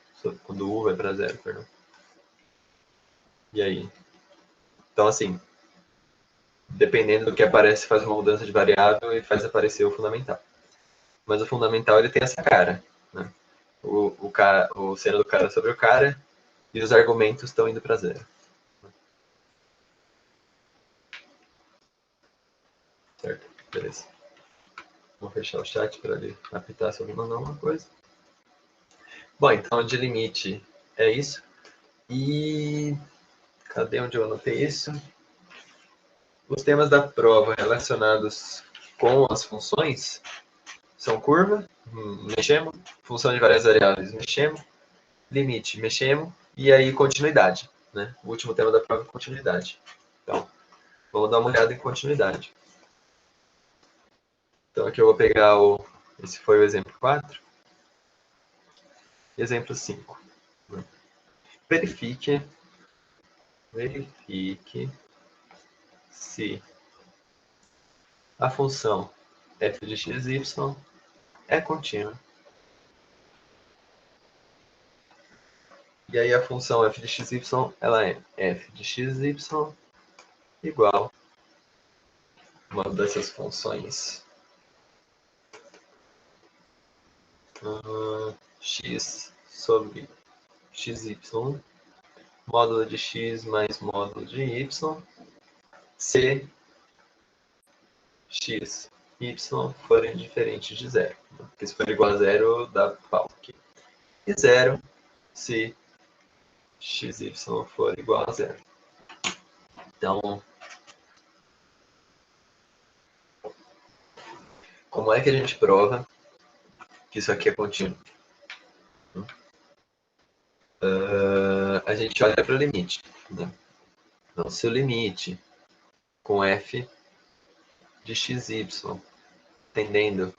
quando U vai para 0, perdão. E aí? Então, assim, dependendo do que aparece, faz uma mudança de variável e faz aparecer o fundamental. Mas o fundamental, ele tem essa cara, né? O seno do cara sobre o cara, e os argumentos estão indo para 0. Certo? Beleza. Vou fechar o chat para ele apitar se eu mandar alguma coisa. Bom, então de limite é isso. E cadê onde eu anotei isso? Os temas da prova relacionados com as funções são curva, mexemos, função de várias variáveis, mexemos, limite, mexemos, e aí continuidade. Né? O último tema da prova é continuidade. Então, vamos dar uma olhada em continuidade. Então aqui eu vou pegar esse foi o exemplo 4. Exemplo 5. Verifique se a função f de xy é contínua. E aí a função f de xy, ela é f de xy igual uma dessas funções x sobre xy, módulo de x mais módulo de y, se x e y forem diferentes de 0. Porque se for igual a 0, dá pau aqui. E 0 se x e y for igual a 0. Então, como é que a gente prova que isso aqui é contínuo? a gente olha para o limite. Né? Então, se o limite com f de xy tendendo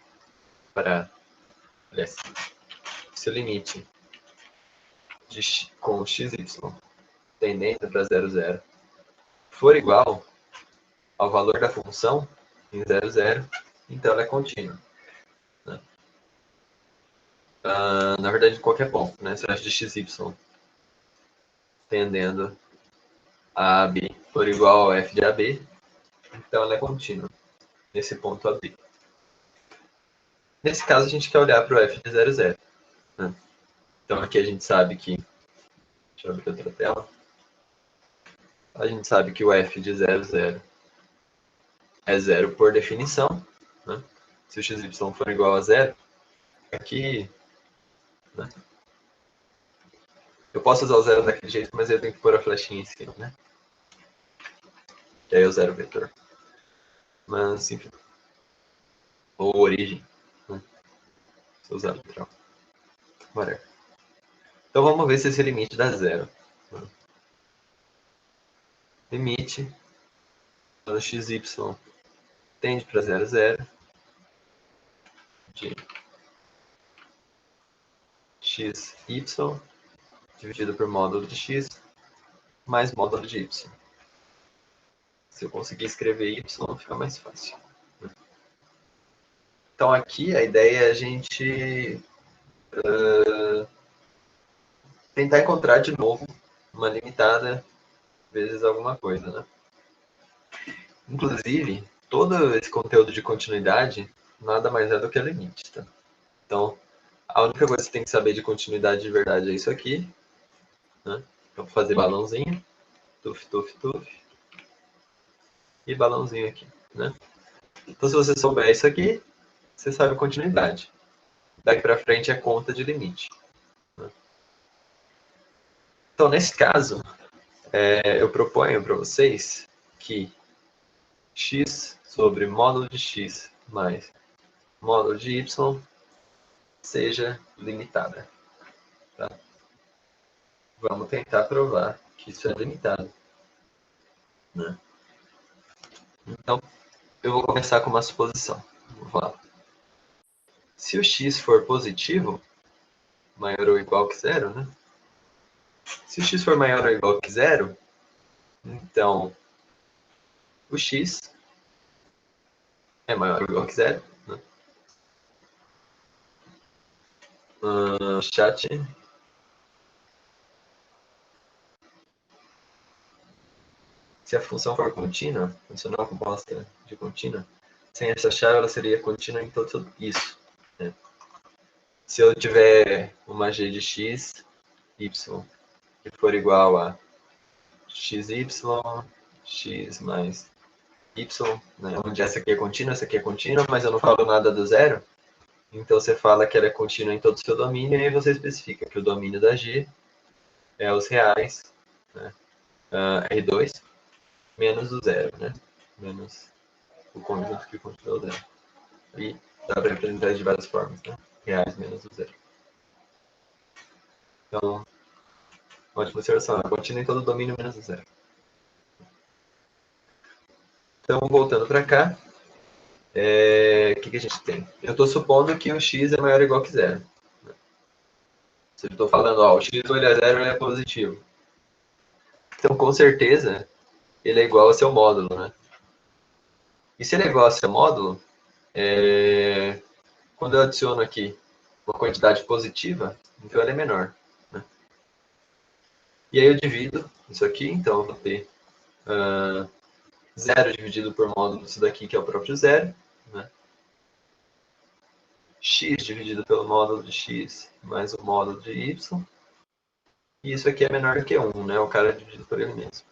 para... Aliás, se o limite com xy tendendo para 0, 0 for igual ao valor da função em 0, 0, então ela é contínua. Né? Na verdade, em qualquer ponto, né? Se o f de xy tendendo a AB for igual ao f de AB, então ela é contínua nesse ponto AB. Nesse caso, a gente quer olhar para o f de 0, 0. Né? Então, aqui a gente sabe que... Deixa eu abrir outra tela. A gente sabe que o f de 0, 0 é 0 por definição. Né? Se o xy for igual a 0, aqui... Né? Eu posso usar o 0 daquele jeito, mas eu tenho que pôr a flechinha em cima, né? Que aí é o 0 vetor. Mas, enfim. Ou origem. Né? Se usar literal. Whatever. Então, vamos ver se esse limite dá 0. Né? Limite do xy tende para 0, 0 de xy dividido por módulo de x mais módulo de y. Se eu conseguir escrever y, fica mais fácil. Então, aqui a ideia é a gente tentar encontrar de novo uma limitada vezes alguma coisa, né? Inclusive, todo esse conteúdo de continuidade nada mais é do que a limite, tá? Então, a única coisa que você tem que saber de continuidade de verdade é isso aqui. Né? Então, vou fazer balãozinho, tuf, tuf, tuf, e balãozinho aqui, né? Então, se você souber isso aqui, você sabe a continuidade. Daqui para frente é conta de limite. Né? Então, nesse caso, eu proponho para vocês que x sobre módulo de x mais módulo de y seja limitada. Tá? Vamos tentar provar que isso é limitado. Né? Então, eu vou começar com uma suposição. Vamos lá. Se o x for positivo, maior ou igual que zero, né? Se o x for maior ou igual que zero, então o x é maior ou igual que zero. Né? Chat. Se a função for contínua, funcional composta de contínua, sem essa chave ela seria contínua em todo isso. Né? Se eu tiver uma g de x, y, que for igual a xy, x mais y, né? Onde essa aqui é contínua, mas eu não falo nada do zero, então você fala que ela é contínua em todo o seu domínio, e aí você especifica que o domínio da g é os reais, né? R2, menos o zero, né? Menos o conjunto que continua o zero. E dá para representar de várias formas, né? Reais menos o zero. Então, ótima observação. Ela contínua em todo o domínio menos o zero. Então, voltando para cá, o que a gente tem? Eu estou supondo que o x é maior ou igual que zero. Se eu estou falando, o x ou ele é zero, ele é positivo. Então, com certeza, ele é igual ao seu módulo, né? E se ele é igual ao seu módulo, quando eu adiciono aqui uma quantidade positiva, então ele é menor. Né? E aí eu divido isso aqui, então eu vou ter 0 dividido por módulo disso daqui, que é o próprio zero. Né? X dividido pelo módulo de x mais o módulo de y. E isso aqui é menor do que 1, né? O cara é dividido por ele mesmo.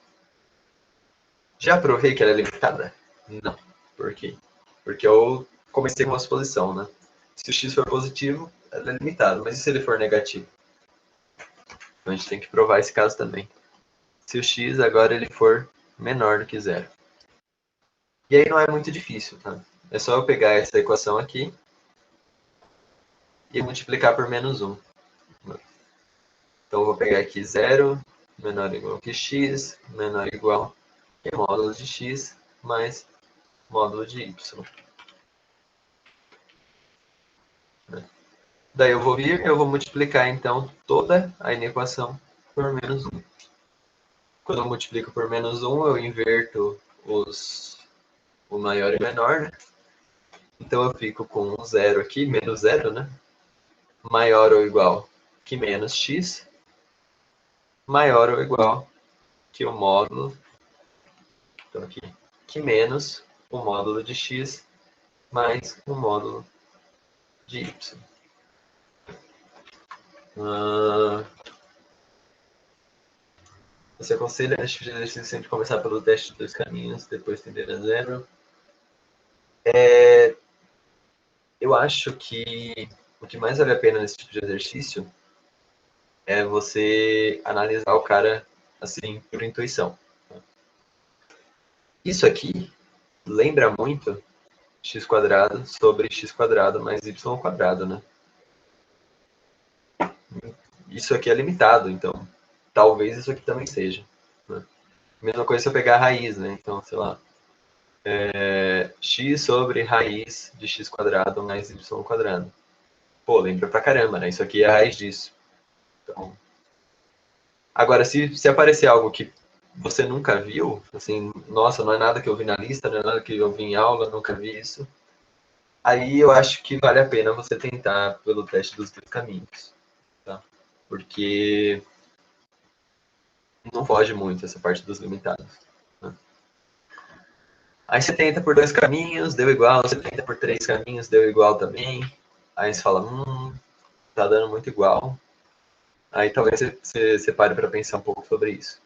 Já provei que ela é limitada? Não. Por quê? Porque eu comecei com uma suposição, né? Se o x for positivo, ela é limitada. Mas e se ele for negativo? Então a gente tem que provar esse caso também. Se o x agora ele for menor do que zero. E aí não é muito difícil, tá? É só eu pegar essa equação aqui e multiplicar por menos 1. Então, eu vou pegar aqui 0 menor ou igual que x, menor ou igual que módulo de x mais módulo de y. Daí eu vou vir e eu vou multiplicar, então, toda a inequação por menos 1. Quando eu multiplico por menos 1, eu inverto o maior e menor, né? Então eu fico com um 0 aqui, menos 0, né? Maior ou igual que menos x, maior ou igual que o módulo, então aqui, que menos o módulo de x mais o módulo de y. Você aconselha este exercício sempre começar pelo teste de 2 caminhos, depois tender a 0. Eu acho que o que mais vale a pena nesse tipo de exercício é você analisar o cara assim por intuição. Isso aqui lembra muito x² sobre x² mais y², né? Isso aqui é limitado, então talvez isso aqui também seja. Né? Mesma coisa se eu pegar a raiz, né? Então, sei lá, x sobre raiz de x² mais y². Pô, lembra pra caramba, né? Isso aqui é a raiz disso. Então, agora, se aparecer algo que você nunca viu, assim, nossa, não é nada que eu vi na lista, não é nada que eu vi em aula, nunca vi isso, aí eu acho que vale a pena você tentar pelo teste dos 2 caminhos, tá? Porque não foge muito essa parte dos limitados. Né? Aí você tenta por 2 caminhos, deu igual, você tenta por 3 caminhos, deu igual também. Aí você fala, tá dando muito igual. Aí talvez você pare para pensar um pouco sobre isso.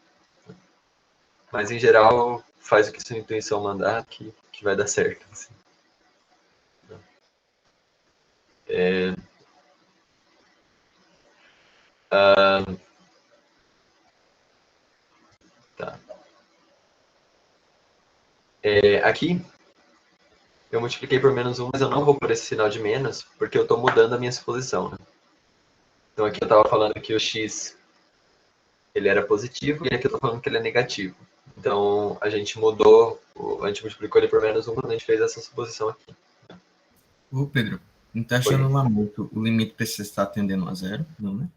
Mas em geral, faz o que sua intuição mandar, que vai dar certo. Assim. Tá. Aqui, eu multipliquei por menos 1, mas eu não vou por esse sinal de menos, porque eu estou mudando a minha suposição. Né? Então aqui eu estava falando que o x ele era positivo, e aqui eu estou falando que ele é negativo. Então a gente mudou, a gente multiplicou ele por menos 1 quando a gente fez essa suposição aqui. Ô, Pedro, não tá achando lá muito o limite precisa estar tendendo a 0, não, né?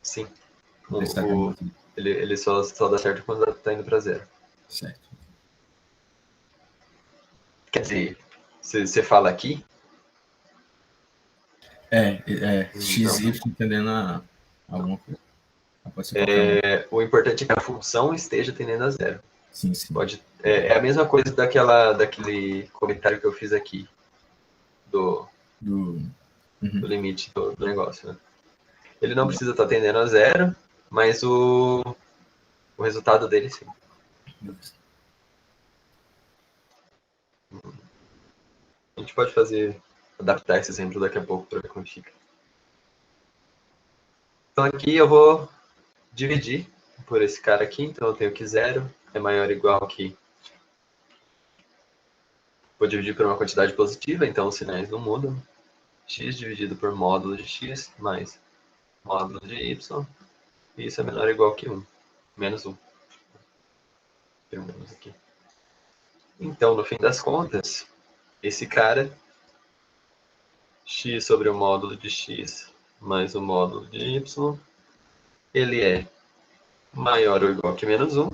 Sim. O, Ele só dá certo quando está indo para 0. certo. Quer dizer, você fala aqui? X, Não. Y tendendo a alguma coisa. Pode ser qualquer um. O importante é que a função esteja tendendo a 0. Sim, sim. É a mesma coisa daquele comentário que eu fiz aqui, do limite do negócio. Né? Ele não precisa estar tendendo a 0, mas o resultado dele sim. A gente pode adaptar esse exemplo daqui a pouco para ver como fica. Então aqui eu vou dividir por esse cara aqui, então eu tenho que 0 é maior ou igual que... Vou dividir por uma quantidade positiva, então os sinais não mudam. X dividido por módulo de x mais módulo de y, e isso é menor ou igual que 1, menos 1. Tem um menos aqui. Então, no fim das contas, esse cara, x sobre o módulo de x mais o módulo de y, ele é maior ou igual que menos 1,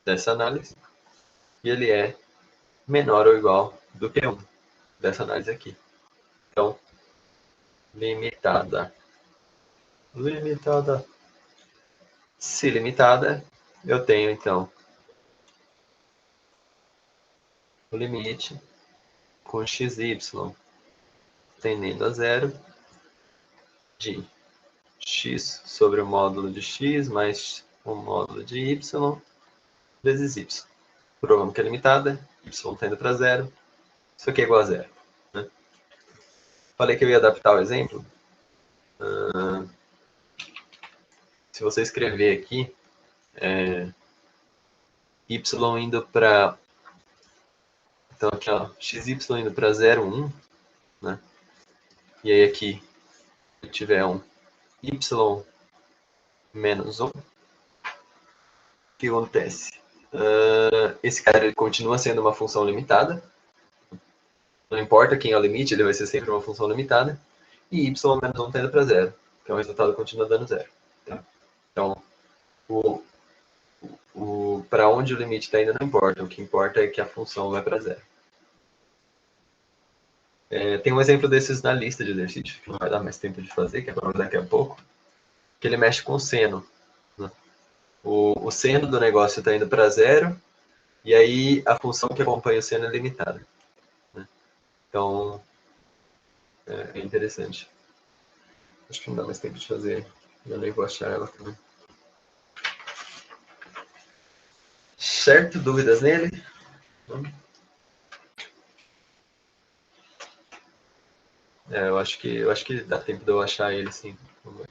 dessa análise, e ele é menor ou igual do que 1, dessa análise aqui. Então, limitada. Se limitada, eu tenho, então, o limite com xy tendendo a 0 de x sobre o módulo de x mais o módulo de y vezes y. Provamos que é limitada, y tende para 0, isso aqui é igual a 0. Né? Falei que eu ia adaptar o exemplo. Se você escrever aqui, y indo para... Então aqui, ó, xy indo para 0, 1, né? E aí aqui, se eu tiver um y menos 1. O que acontece? Esse cara ele continua sendo uma função limitada. Não importa quem é o limite, ele vai ser sempre uma função limitada. E y menos 1 está indo para zero. Então o resultado continua dando zero. Tá? Então, para onde o limite está indo não importa. O que importa é que a função vai para zero. Tem um exemplo desses na lista de exercícios, que não vai dar mais tempo de fazer, que é para daqui a pouco, que ele mexe com o seno. Né? O seno do negócio está indo para zero, e aí a função que acompanha o seno é limitada. Né? Então, é interessante. Acho que não dá mais tempo de fazer. Eu nem vou achar ela também. Certo? Dúvidas nele? Eu acho que dá tempo de eu achar ele, sim. Vamos ver.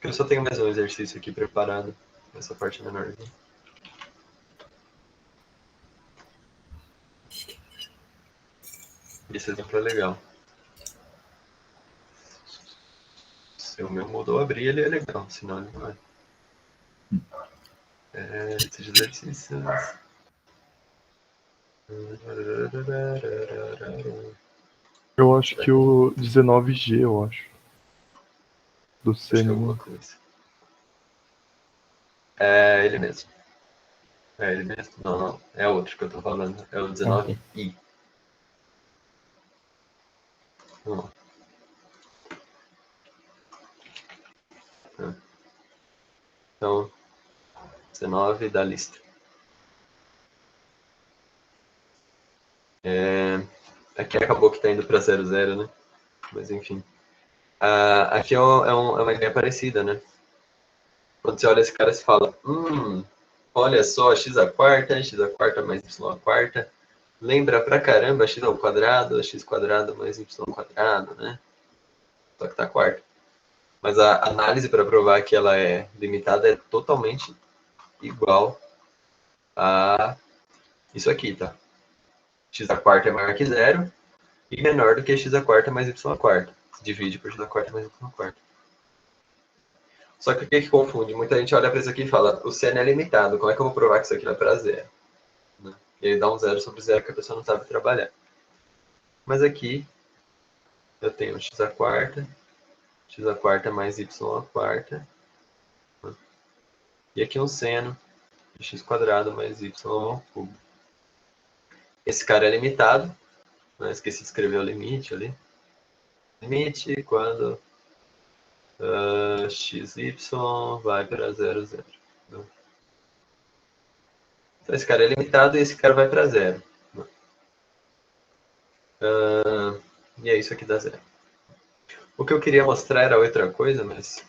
Eu só tenho mais um exercício aqui preparado. Essa parte menorzinha. Esse exemplo é legal. Se o meu mudou abrir, ele é legal. Senão ele não é. Esses exercícios. Eu acho que o 19G, eu acho. Do Acho que é seno. alguma coisa. É ele mesmo. É ele mesmo? Não, não. É outro que eu tô falando. É o 19I. Vamos lá. Então, 19 da lista. Aqui acabou que está indo para 00, né? Mas enfim. Aqui é uma ideia parecida, né? Quando você olha esse cara, você fala, olha só, x a quarta mais y a quarta. Lembra pra caramba x ao quadrado, x quadrado mais y quadrado, né? Só que tá quarta. Mas a análise para provar que ela é limitada é totalmente igual a isso aqui, tá? X a quarta é maior que zero e menor do que x a quarta mais y a quarta. Se divide por x a quarta mais y a quarta. Só que o que confunde? Muita gente olha para isso aqui e fala, o seno é limitado, como é que eu vou provar que isso aqui vai para zero? Né? E aí dá um zero sobre zero que a pessoa não sabe trabalhar. Mas aqui eu tenho x a quarta mais y a quarta. Né? E aqui um seno de x quadrado mais y ao cubo. Esse cara é limitado. Né? Esqueci de escrever o limite ali. Limite quando xy vai para 0, 0. Né? Então esse cara é limitado e esse cara vai para 0. Né? E é isso aqui dá 0. O que eu queria mostrar era outra coisa, mas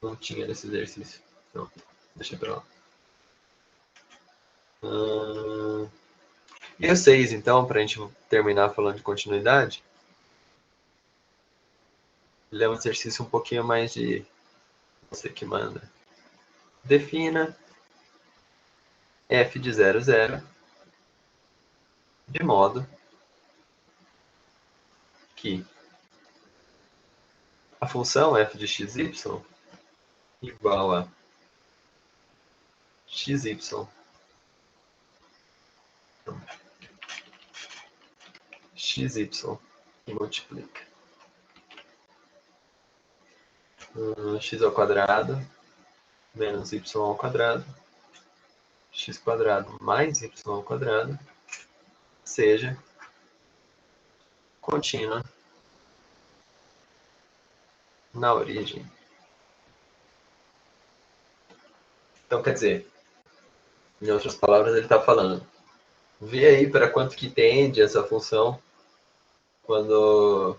não tinha nesse exercício. Então, deixa pra lá. E o 6, então, para a gente terminar falando de continuidade, ele é um exercício um pouquinho mais de você que manda. Defina f de 0, 0 de modo que a função f de xy igual a xy xy e multiplica x ao quadrado menos y ao quadrado x quadrado mais y ao quadrado seja contínua na origem. Então, quer dizer, em outras palavras, ele está falando, vê aí para quanto que tende essa função quando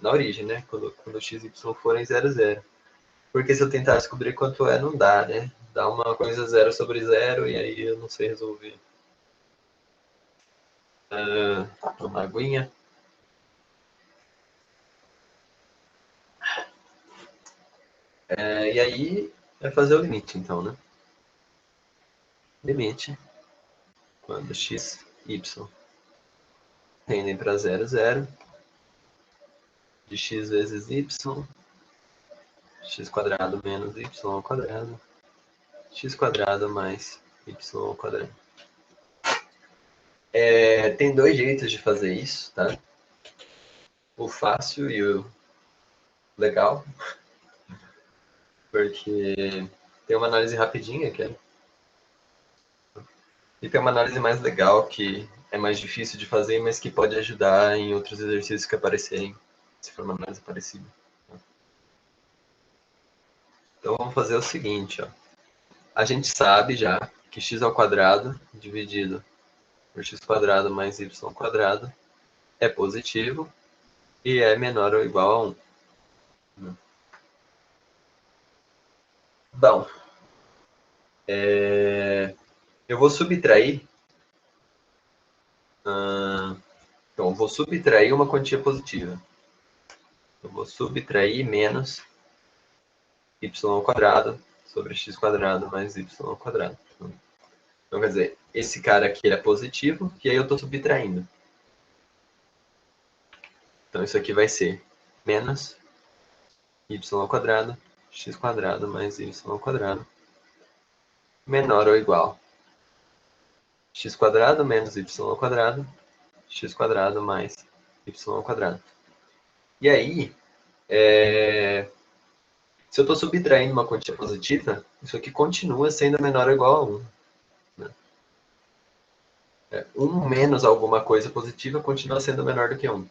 na origem, né? Quando x e y forem 0, 0. Porque se eu tentar descobrir quanto é, não dá, né? Dá uma coisa 0 sobre 0 e aí eu não sei resolver. Uma aguinha. E aí é fazer o limite, então, né? Limite quando x, y tendem para 0, 0 de x vezes y x quadrado menos y ao quadrado, x quadrado mais y ao quadrado. Tem dois jeitos de fazer isso, tá? O fácil e o legal, porque tem uma análise rapidinha aqui, e tem uma análise mais legal que é mais difícil de fazer, mas que pode ajudar em outros exercícios que aparecerem, se for uma análise parecida. Então vamos fazer o seguinte, ó. A gente sabe já que x ao quadrado dividido por x quadrado mais y ao quadrado é positivo e é menor ou igual a 1. Bom, eu vou subtrair. Então, eu vou subtrair uma quantia positiva. Eu vou subtrair menos y ao quadrado sobre x quadrado mais y ao quadrado. Então, quer dizer, esse cara aqui é positivo e aí eu estou subtraindo. Então, isso aqui vai ser menos y ao quadrado, x quadrado mais y ao quadrado, menor ou igual x quadrado menos y ao quadrado, x quadrado mais y ao quadrado. E aí, se eu estou subtraindo uma quantia positiva, isso aqui continua sendo menor ou igual a 1. Né? 1 menos alguma coisa positiva continua sendo menor do que 1.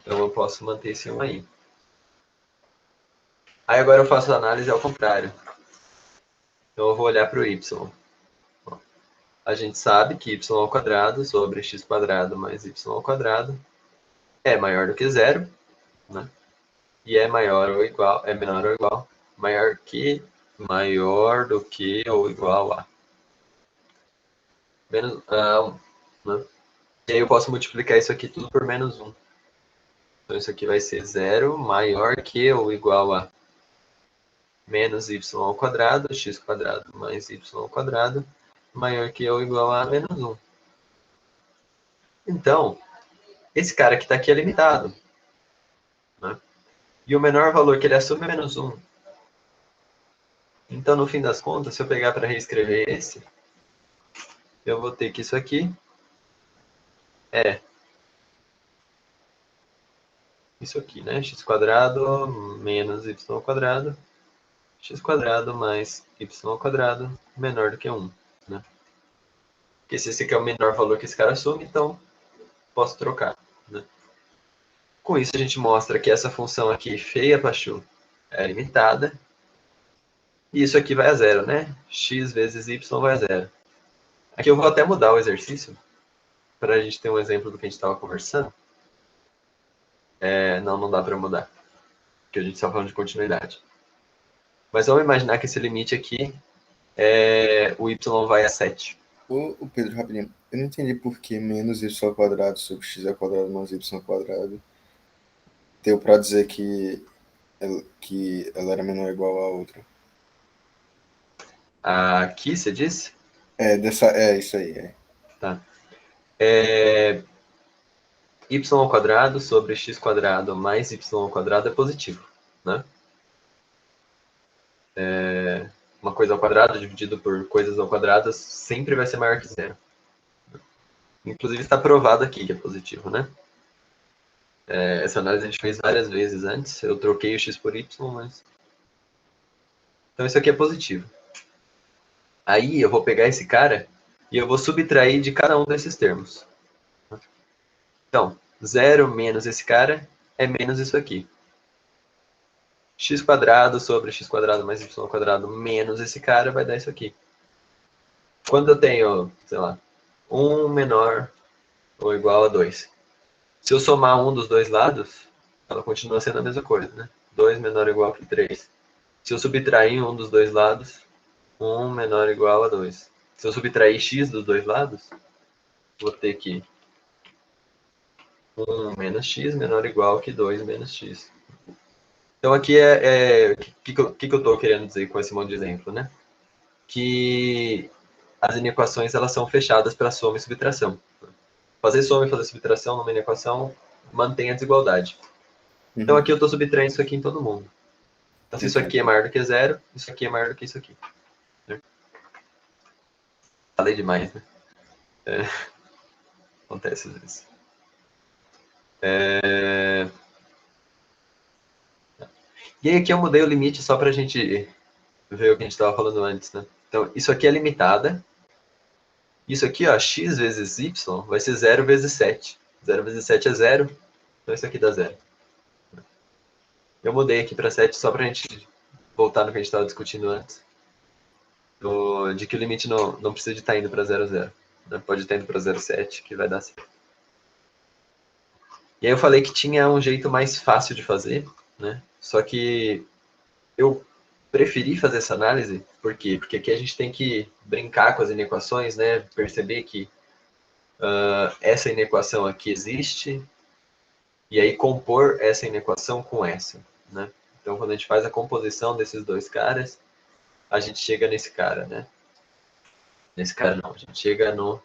Então eu posso manter esse 1 aí. Aí agora eu faço a análise ao contrário. Então eu vou olhar para o y. A gente sabe que y ao quadrado sobre x quadrado mais y ao quadrado é maior do que zero, né? E é maior ou igual, é menor ou igual, maior do que ou igual a menos 1, né? E aí eu posso multiplicar isso aqui tudo por menos 1. Então isso aqui vai ser 0 maior que ou igual a menos y ao quadrado, x quadrado mais y ao quadrado, maior que ou igual a menos 1. Então, esse cara que está aqui é limitado, né? E o menor valor que ele assume é menos 1. Então, no fim das contas, se eu pegar para reescrever esse, eu vou ter que isso aqui é isso aqui, né? X quadrado menos y ao quadrado, x quadrado mais y ao quadrado menor do que 1, né? Porque se esse aqui é o menor valor que esse cara assume, então posso trocar, né? Com isso, a gente mostra que essa função aqui, feia, Pachu, é limitada. E isso aqui vai a zero, né? X vezes y vai a zero. Aqui eu vou até mudar o exercício, para a gente ter um exemplo do que a gente estava conversando. Não dá para mudar, porque a gente está falando de continuidade. Mas vamos imaginar que esse limite aqui, o y vai a 7. Ô, Pedro, rapidinho. Eu não entendi por que menos y ao quadrado sobre x ao quadrado mais y ao quadrado deu para dizer que ela era menor ou igual a outra. Aqui, você disse? Isso aí. Tá. Y ao quadrado sobre x quadrado mais y ao quadrado é positivo, né? Uma coisa ao quadrado dividido por coisas ao quadrado sempre vai ser maior que zero. Inclusive está provado aqui que é positivo, né? Essa análise a gente fez várias vezes antes. Eu troquei o x por y, mas... Então isso aqui é positivo. Aí eu vou pegar esse cara e eu vou subtrair de cada um desses termos. Então, 0 menos esse cara é menos isso aqui. X quadrado sobre x quadrado mais y ao quadrado menos esse cara vai dar isso aqui. Quando eu tenho, sei lá, 1 menor ou igual a 2. Se eu somar um dos dois lados, ela continua sendo a mesma coisa, né? 2 menor ou igual que 3. Se eu subtrair um dos dois lados, 1 menor ou igual a 2. Se eu subtrair x dos dois lados, vou ter que 1 menos x menor ou igual que 2 menos x. Então aqui o que eu estou querendo dizer com esse monte de exemplo, né? Que as inequações elas são fechadas para soma e subtração. Fazer soma e fazer subtração numa inequação mantém a desigualdade. Então aqui eu estou subtraindo isso aqui em todo mundo. Então se isso aqui é maior do que zero, isso aqui é maior do que isso aqui. Falei demais, né? Acontece às vezes. E aí aqui eu mudei o limite só para a gente ver o que a gente estava falando antes, né? Então isso aqui é limitada. Isso aqui, ó, x vezes y vai ser 0 vezes 7. 0 vezes 7 é 0, então isso aqui dá 0. Eu mudei aqui para 7 só para a gente voltar no que a gente estava discutindo antes. De que o limite não precisa de estar indo para 0, 0. Né? Pode estar indo para 0,7, que vai dar 7. E aí eu falei que tinha um jeito mais fácil de fazer, né? Só que eu preferi fazer essa análise, por quê? Porque aqui a gente tem que brincar com as inequações, né? Perceber que essa inequação aqui existe, e aí compor essa inequação com essa, né? Então, quando a gente faz a composição desses dois caras, a gente chega nesse cara, né? Nesse cara não, a gente chega no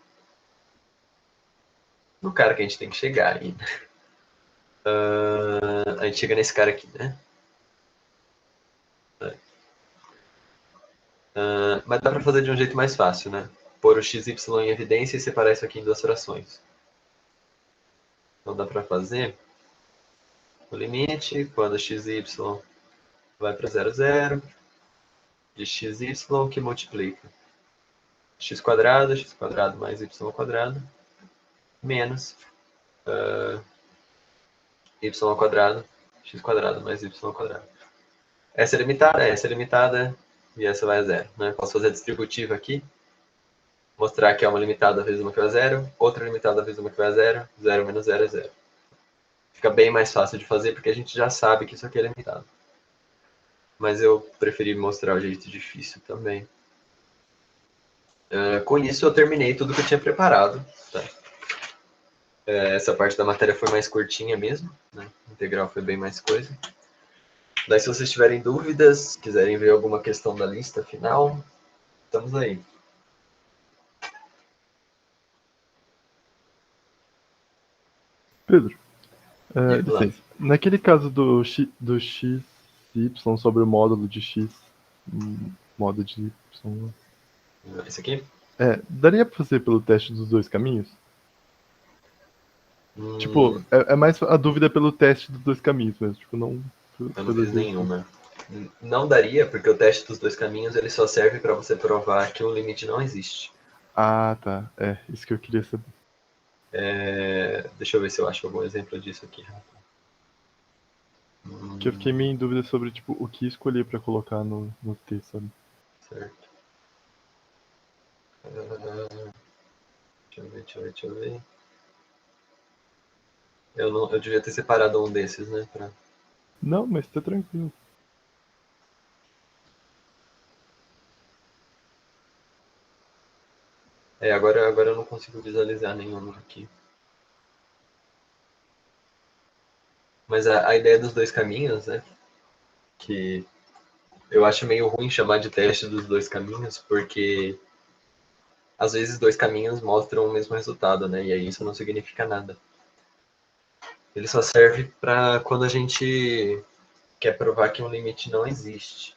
cara que a gente tem que chegar aí. A gente chega nesse cara aqui, né? Mas dá para fazer de um jeito mais fácil, né? Pôr o xy em evidência e separar isso aqui em duas frações. Então dá para fazer o limite quando xy vai para 0, 0, de xy que multiplica x quadrado mais y quadrado, menos y quadrado, x quadrado mais y quadrado. Essa é limitada, e essa vai a zero. Né? Posso fazer a distributiva aqui, mostrar que é uma limitada vezes uma que vai a zero, outra limitada vezes uma que vai a zero, 0 menos 0 é 0. Fica bem mais fácil de fazer, porque a gente já sabe que isso aqui é limitado. Mas eu preferi mostrar o jeito difícil também. Com isso eu terminei tudo que eu tinha preparado. Tá? Essa parte da matéria foi mais curtinha mesmo, né? A integral foi bem mais coisa. Daí, se vocês tiverem dúvidas, quiserem ver alguma questão da lista final, estamos aí. Pedro, Diga lá. licença. Naquele caso do x y sobre o módulo de x, modo de y, Esse aqui? daria pra fazer pelo teste dos dois caminhos? Tipo, é mais a dúvida pelo teste dos dois caminhos mesmo. Tipo, não. Eu não fiz nenhuma. Não daria, porque o teste dos dois caminhos ele só serve para você provar que o limite não existe. Ah, tá. Isso que eu queria saber. Deixa eu ver se eu acho algum exemplo disso aqui. Que eu fiquei meio em dúvida sobre, tipo, o que escolher pra colocar no texto, sabe? Certo. Deixa eu ver. Eu devia ter separado um desses, né? Não, mas tá tranquilo. Agora eu não consigo visualizar nenhum aqui. Mas a ideia dos dois caminhos, né? Que eu acho meio ruim chamar de teste dos dois caminhos, porque às vezes dois caminhos mostram o mesmo resultado, né? E aí isso não significa nada. Ele só serve para quando a gente quer provar que um limite não existe.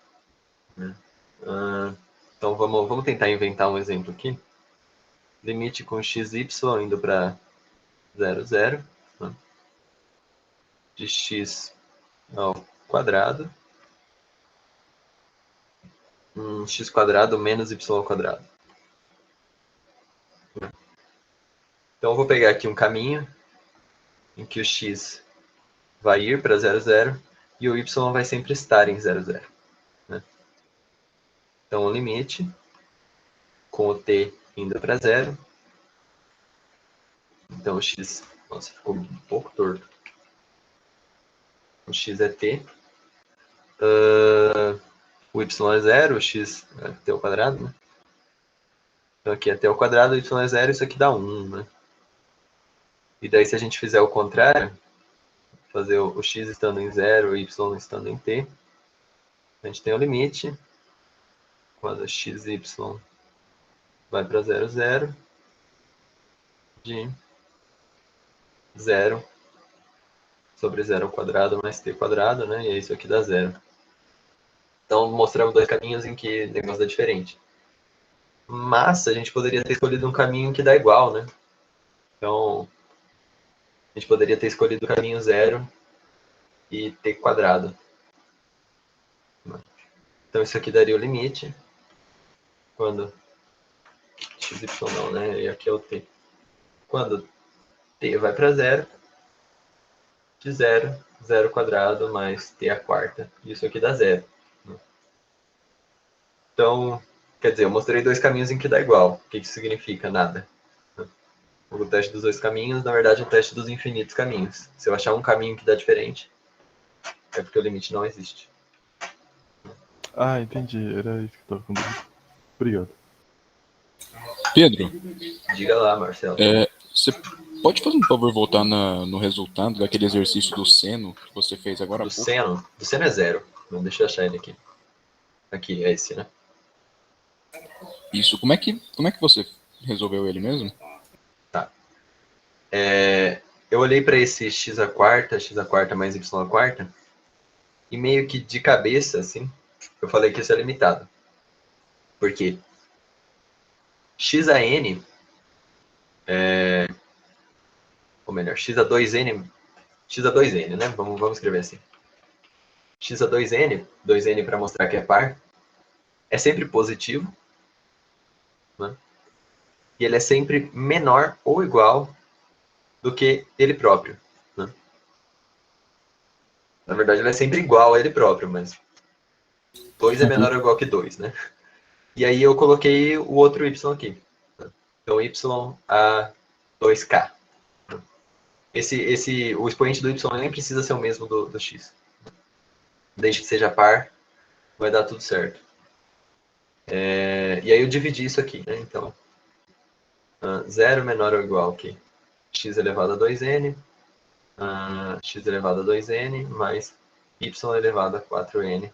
Né? Então vamos tentar inventar um exemplo aqui. Limite com xy indo para 0, 0, né? De x ao quadrado, x quadrado menos y ao quadrado. Então eu vou pegar aqui um caminho em que o x vai ir para 0, 0 e o y vai sempre estar em 0, 0. Né? Então o limite com o t indo para 0. Então o x, nossa, ficou um pouco torto. O x é t. O y é 0, o x é t ao quadrado, né? Então aqui é t ao quadrado, o y é 0, isso aqui dá 1, né? E daí se a gente fizer o contrário, fazer o x estando em 0 e o y estando em t, a gente tem o limite, quando xy vai para 0, 0, de 0 sobre 0 ao quadrado mais t quadrado, né? E isso aqui dá 0. Então, mostramos 2 caminhos em que o negócio dá diferente. Mas a gente poderia ter escolhido um caminho que dá igual, né? Então, a gente poderia ter escolhido o caminho 0 e t quadrado. Então, isso aqui daria o limite. Quando x, y não, né? E aqui é o t. Quando t vai para 0, de 0, 0 quadrado mais t a quarta. Isso aqui dá 0. Então, quer dizer, eu mostrei 2 caminhos em que dá igual. O que isso significa? Nada. O teste dos 2 caminhos, na verdade, é o teste dos infinitos caminhos. Se eu achar um caminho que dá diferente, é porque o limite não existe. Ah, entendi. Era isso que eu tava com dúvida. Obrigado. Pedro, Diga lá, Marcelo. você pode fazer um favor voltar no resultado daquele exercício do seno que você fez agora há Do pouco? seno? Do seno é 0. Não, deixa eu achar ele aqui. Aqui, é esse, né? Isso, como é que você resolveu ele mesmo? Tá. Eu olhei para esse x a quarta mais y a quarta, e meio que de cabeça, assim, eu falei que isso é limitado. Por quê? X a n, ou melhor, x a 2n, né? Vamos escrever assim. X a 2n, 2n para mostrar que é par, é sempre positivo, né? E ele é sempre menor ou igual do que ele próprio, né? Na verdade, ele é sempre igual a ele próprio, mas 2 é menor ou igual que 2, né? E aí eu coloquei o outro y aqui. Então, y a 2k. O expoente do y nem precisa ser o mesmo do x. Desde que seja par, vai dar tudo certo. E aí eu dividi isso aqui, né? Então, 0 menor ou igual que x elevado a 2n, x elevado a 2n, mais y elevado a 4n,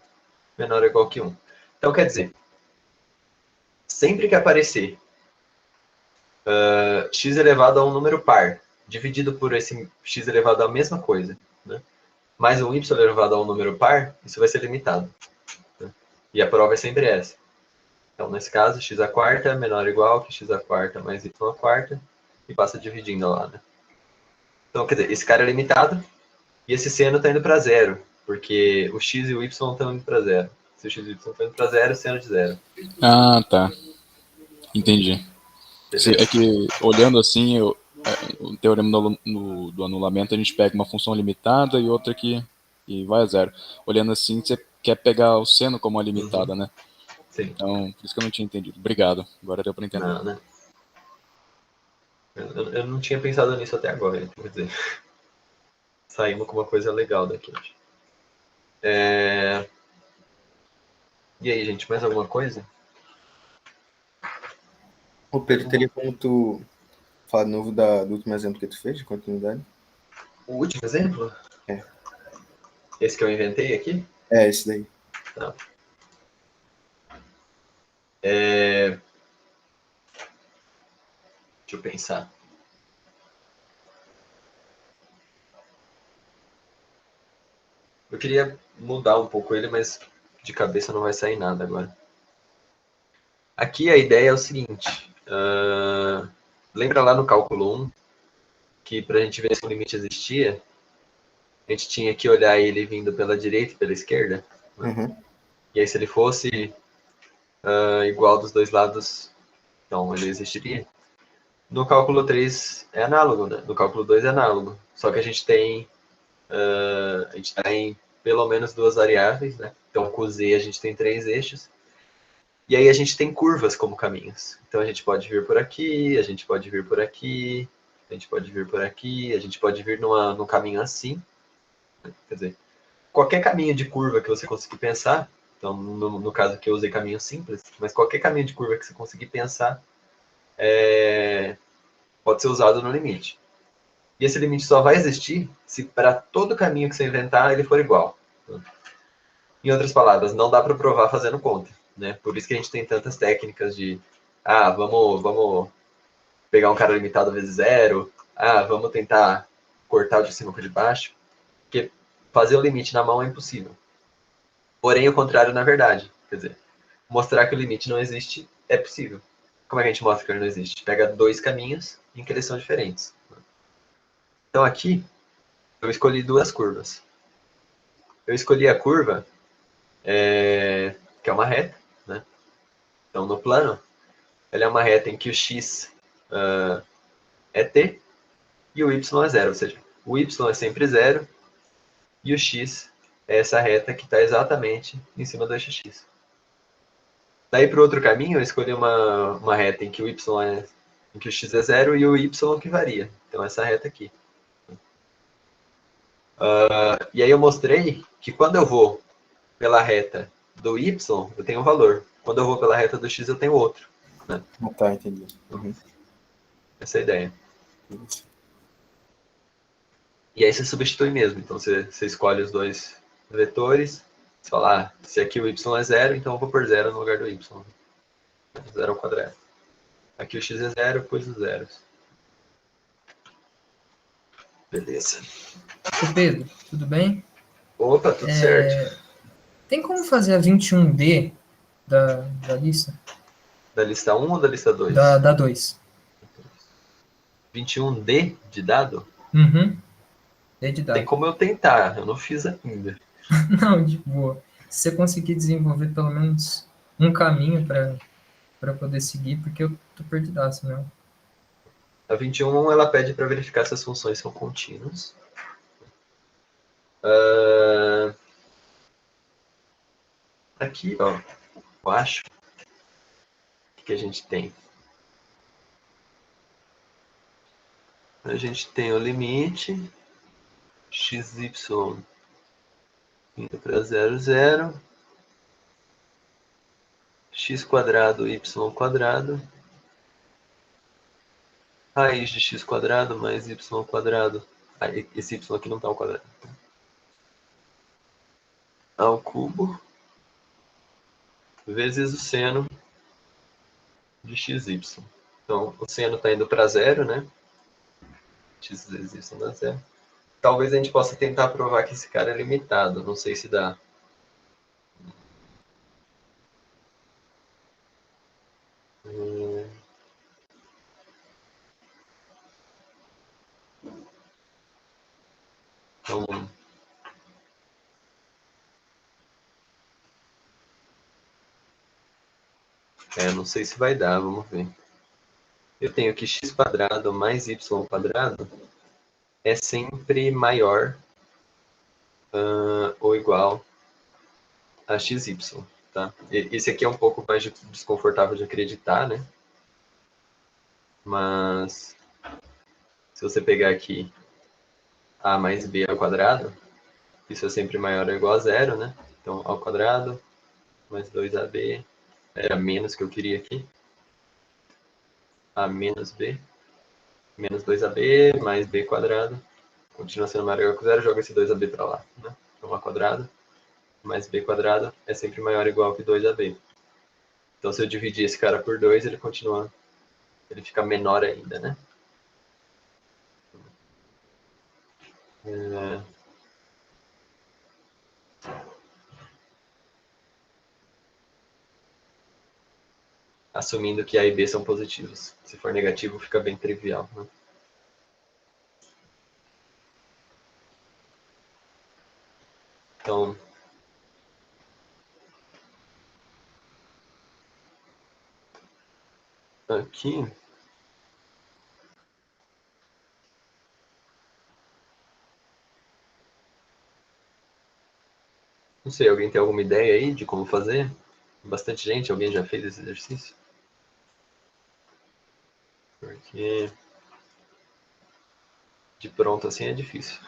menor ou igual que 1. Então, quer dizer, sempre que aparecer x elevado a um número par, dividido por esse x elevado a mesma coisa, né? Mais um y elevado a um número par, isso vai ser limitado, né? E a prova é sempre essa. Então, nesse caso, x a quarta é menor ou igual que x a quarta mais y a quarta, e passa dividindo lá, né? Então, quer dizer, esse cara é limitado, e esse seno está indo para zero, porque o x e o y estão indo para zero. Se o x e o y estão indo para zero, seno de zero. Ah, tá. Entendi. É que, olhando assim, o teorema do anulamento, a gente pega uma função limitada e outra que vai a zero. Olhando assim, você quer pegar o seno como uma limitada, né? Sim. Então, por isso que eu não tinha entendido. Obrigado. Agora deu para entender. Não, né? Eu não tinha pensado nisso até agora, então, quer dizer, saímos com uma coisa legal daqui. E aí, gente, mais alguma coisa? Ô Pedro, teria como tu falar de novo do último exemplo que tu fez, de continuidade? O último exemplo? É. Esse que eu inventei aqui? É, esse daí. Tá. Deixa eu pensar. Eu queria mudar um pouco ele, mas de cabeça não vai sair nada agora. Aqui a ideia é o seguinte. Lembra lá no cálculo 1 que para a gente ver se o limite existia, a gente tinha que olhar ele vindo pela direita e pela esquerda? Né? Uhum. E aí se ele fosse igual dos dois lados, então ele existiria. No cálculo 3 é análogo, né? No cálculo 2 é análogo. Só que a gente tem pelo menos duas variáveis, né? Então com o z a gente tem 3 eixos. E aí a gente tem curvas como caminhos. Então a gente pode vir por aqui, a gente pode vir por aqui, a gente pode vir por aqui, a gente pode vir num caminho assim. Quer dizer, qualquer caminho de curva que você conseguir pensar, então no caso aqui eu usei caminho simples, mas qualquer caminho de curva que você conseguir pensar pode ser usado no limite. E esse limite só vai existir se para todo caminho que você inventar ele for igual. Em outras palavras, não dá para provar fazendo conta, né? Por isso que a gente tem tantas técnicas de vamos pegar um cara limitado vezes zero, vamos tentar cortar o de cima com o de baixo. Porque fazer o limite na mão é impossível. Porém, o contrário na verdade. Quer dizer, mostrar que o limite não existe é possível. Como é que a gente mostra que ele não existe? Pega 2 caminhos em que eles são diferentes. Então aqui, eu escolhi 2 curvas. Eu escolhi a curva, que é uma reta, né? Então no plano, ela é uma reta em que o x é t e o y é zero, ou seja, o y é sempre zero e o x é essa reta que está exatamente em cima do eixo x. Daí para o outro caminho, eu escolhi uma reta em que o em que o x é zero e o y que varia. Então essa reta aqui. E aí eu mostrei que quando eu vou pela reta do y, eu tenho um valor. Quando eu vou pela reta do x, eu tenho outro. Né? Ah, tá, entendi. Uhum. Essa é a ideia. Isso. E aí você substitui mesmo. Então você escolhe os 2 vetores. Você fala, se aqui o y é zero, então eu vou pôr zero no lugar do y. Zero ao quadrado. Aqui o x é zero, pus os zeros. Beleza. Ô Pedro, tudo bem? Opa, tudo certo. Tem como fazer a 21D da lista? Da lista 1 ou da lista 2? Da 2. 21D de dado? Uhum. D de Tem dado. como eu tentar, eu não fiz ainda. Não, de boa. Se você conseguir desenvolver pelo menos um caminho para poder seguir, porque eu tô perdidaço mesmo. A 21 ela pede para verificar se as funções são contínuas. Aqui, ó, eu acho que a gente tem. A gente tem o limite xy indo para 0, 0, x quadrado, y quadrado, raiz de x quadrado mais y quadrado. Ah, esse y aqui não está ao quadrado. Ao cubo vezes o seno de xy. Então, o seno está indo para 0, né? X vezes y dá 0. Talvez a gente possa tentar provar que esse cara é limitado. Não sei se dá. Então, não sei se vai dar, vamos ver. Eu tenho que x quadrado mais y quadrado é sempre maior ou igual a xy, tá? Esse aqui é um pouco mais desconfortável de acreditar, né? Mas se você pegar aqui a mais b ao quadrado, isso é sempre maior ou igual a zero, né? Então, ao quadrado mais 2ab, era menos que eu queria aqui. A menos b, menos 2ab, mais b quadrado. Continua sendo maior ou igual a zero, joga esse 2ab para lá, né? Então, a quadrado mais b quadrado é sempre maior ou igual que 2ab. Então, se eu dividir esse cara por 2, ele continua, ele fica menor ainda, né? Assumindo que A e B são positivos. Se for negativo, fica bem trivial, né? Então, aqui, não sei, alguém tem alguma ideia aí de como fazer? Bastante gente, alguém já fez esse exercício? Porque de pronto assim é difícil.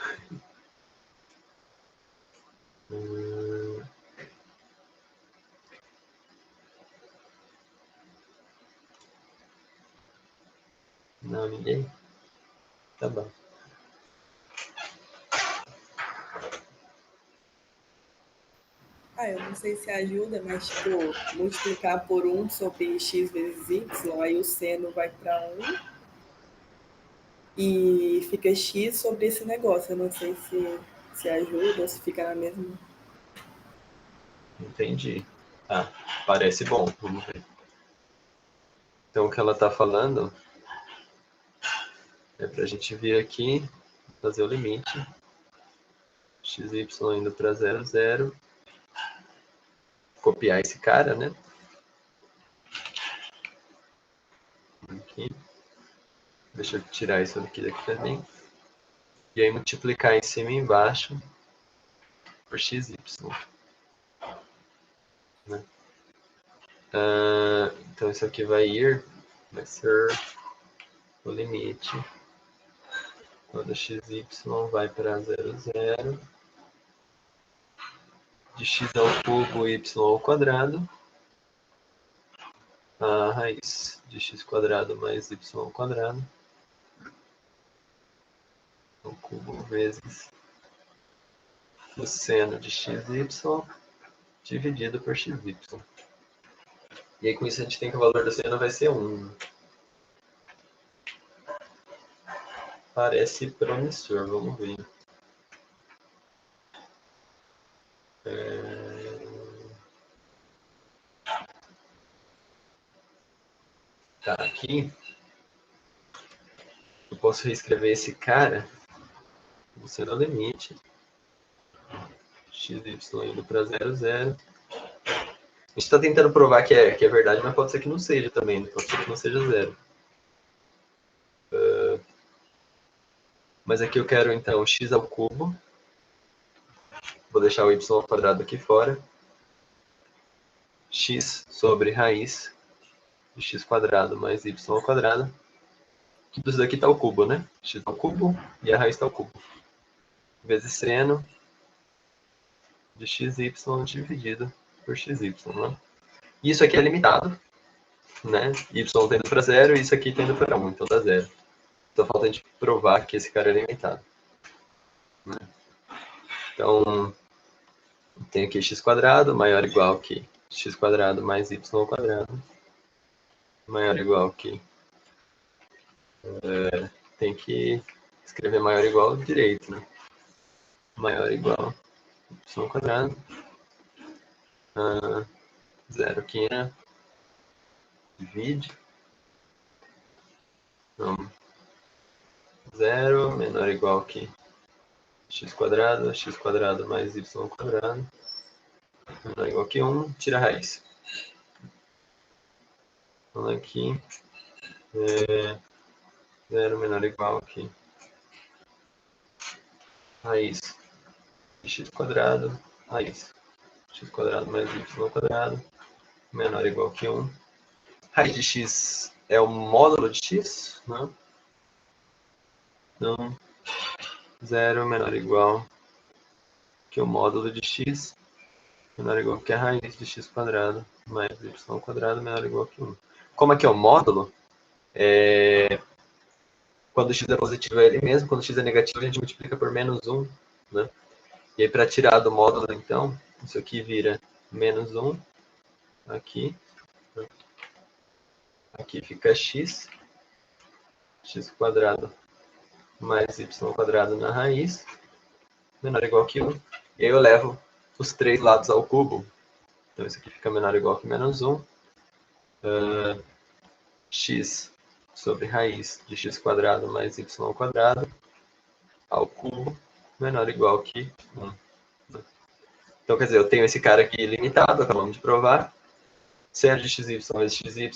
Não, ninguém? Tá bom. Eu não sei se ajuda, mas tipo, multiplicar por 1 sobre x vezes y, aí o seno vai para 1 e fica x sobre esse negócio. Eu não sei Se ajuda ou se fica na mesma. Entendi. Ah, parece bom. Vamos ver. Então, o que ela está falando é para a gente vir aqui, fazer o limite. xy indo para 0, 0. Copiar esse cara, né? Aqui. Deixa eu tirar isso daqui também. E aí multiplicar em cima e embaixo por xy. Né? Então isso aqui vai ser o limite quando xy vai para 0, 0 de x ao cubo y ao quadrado a raiz de x quadrado mais y ao quadrado ao cubo vezes o seno de xy dividido por xy. E aí com isso a gente tem que o valor do seno vai ser 1. Parece promissor, vamos ver. Tá, aqui eu posso reescrever esse cara no seno limite xy indo para 0, 0. A gente está tentando provar que é verdade, mas pode ser que não seja também. Pode ser que não seja 0. Mas aqui eu quero, então, x ao cubo. Vou deixar o y ao quadrado aqui fora. X sobre raiz de x quadrado mais y ao quadrado. Tudo isso daqui está ao cubo, né? X ao cubo e a raiz está ao cubo. Vezes seno de xy dividido por xy, né? Isso aqui é limitado, né? Y tendo para 0 e isso aqui tendo para 1, então dá 0. Só falta a gente provar que esse cara é limitado. Né? Então, tem aqui x quadrado maior ou igual que x quadrado mais y ao quadrado. Maior ou igual que... tem que escrever maior ou igual direito, né? Maior ou igual y ao quadrado. 0 aqui, né? Divide. Então, 0 menor ou igual que x quadrado mais y ao quadrado. Menor ou igual que 1, tira a raiz. Então aqui, 0 menor ou igual que raiz de x quadrado, raiz x quadrado mais y ao quadrado, menor ou igual que 1. Raiz de x é o módulo de x, né? Então, 0 menor ou igual que o módulo de x, menor ou igual que a raiz de x quadrado mais y ao quadrado, menor ou igual que 1. Como aqui é o módulo, quando x é positivo é ele mesmo, quando x é negativo a gente multiplica por menos 1, né? E aí para tirar do módulo, então, isso aqui vira menos 1, aqui. Aqui fica x quadrado mais y ao quadrado na raiz, menor ou igual que 1. E aí eu levo os três lados ao cubo. Então isso aqui fica menor ou igual que menos 1. X sobre raiz de x quadrado mais y ao quadrado ao cubo, menor ou igual que 1. Então, quer dizer, eu tenho esse cara aqui limitado, acabamos de provar. Seno de xy vezes xy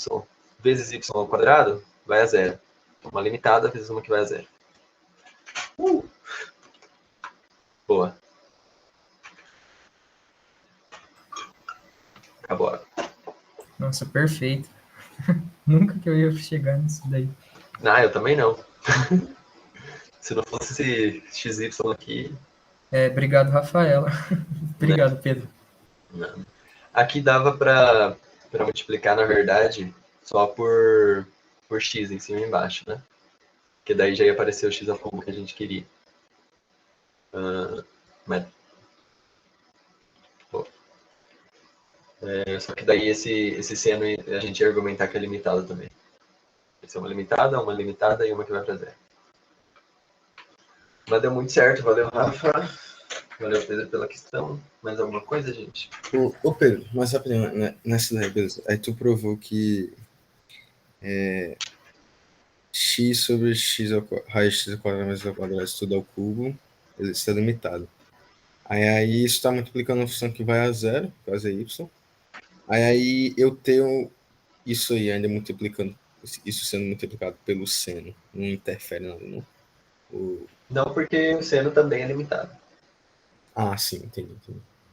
vezes y ao quadrado vai a 0. Então, uma limitada vezes uma que vai a 0. Boa. Acabou. Nossa, perfeito. Nunca que eu ia chegar nisso daí. Eu também não. Se não fosse esse XY aqui... Obrigado, Rafaela. Obrigado, Pedro. Não. Aqui dava para multiplicar, na verdade, só por x em cima e embaixo, né? Porque daí já ia aparecer o x ao cubo que a gente queria. Mas... só que daí esse seno a gente ia argumentar que é limitado também. Essa é uma limitada e uma que vai para 0. Mas deu muito certo, valeu, Rafa. Valeu, Pedro, pela questão. Mais alguma coisa, gente? Ô Pedro, mas rapidinho, né, nessa daí, beleza. Aí tu provou que x sobre x raiz x ao quadrado mais ao quadrado, isso tudo ao cubo, ele está limitado. Aí isso está multiplicando uma função que vai a zero, caso é y. Aí eu tenho isso aí ainda multiplicando, isso sendo multiplicado pelo seno. Não interfere nada, não? Não, porque o seno também é limitado. Ah, sim, entendi.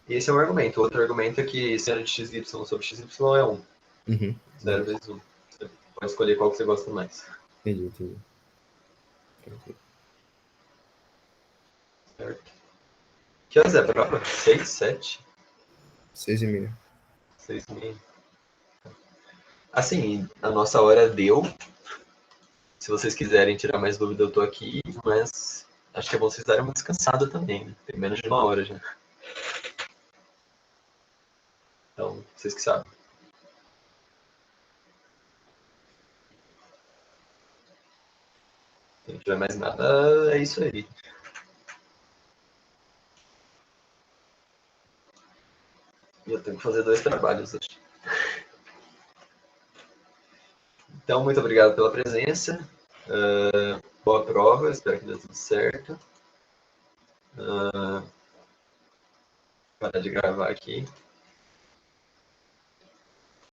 Esse é um argumento. Outro argumento é que seno de xy sobre xy é 1. Uhum. 0 vezes 1. Você pode escolher qual que você gosta mais. Entendi. Certo. Que horas é a prova? 6, 7? 6,5. 6h30. Assim, a nossa hora deu. Se vocês quiserem tirar mais dúvida, eu tô aqui, mas acho que é bom vocês darem uma descansada também, né? Tem menos de 1 hora já. Então, vocês que sabem. Se não tiver mais nada, é isso aí. E eu tenho que fazer 2 trabalhos hoje. Então, muito obrigado pela presença. Boa prova, espero que dê tudo certo. Parar de gravar aqui.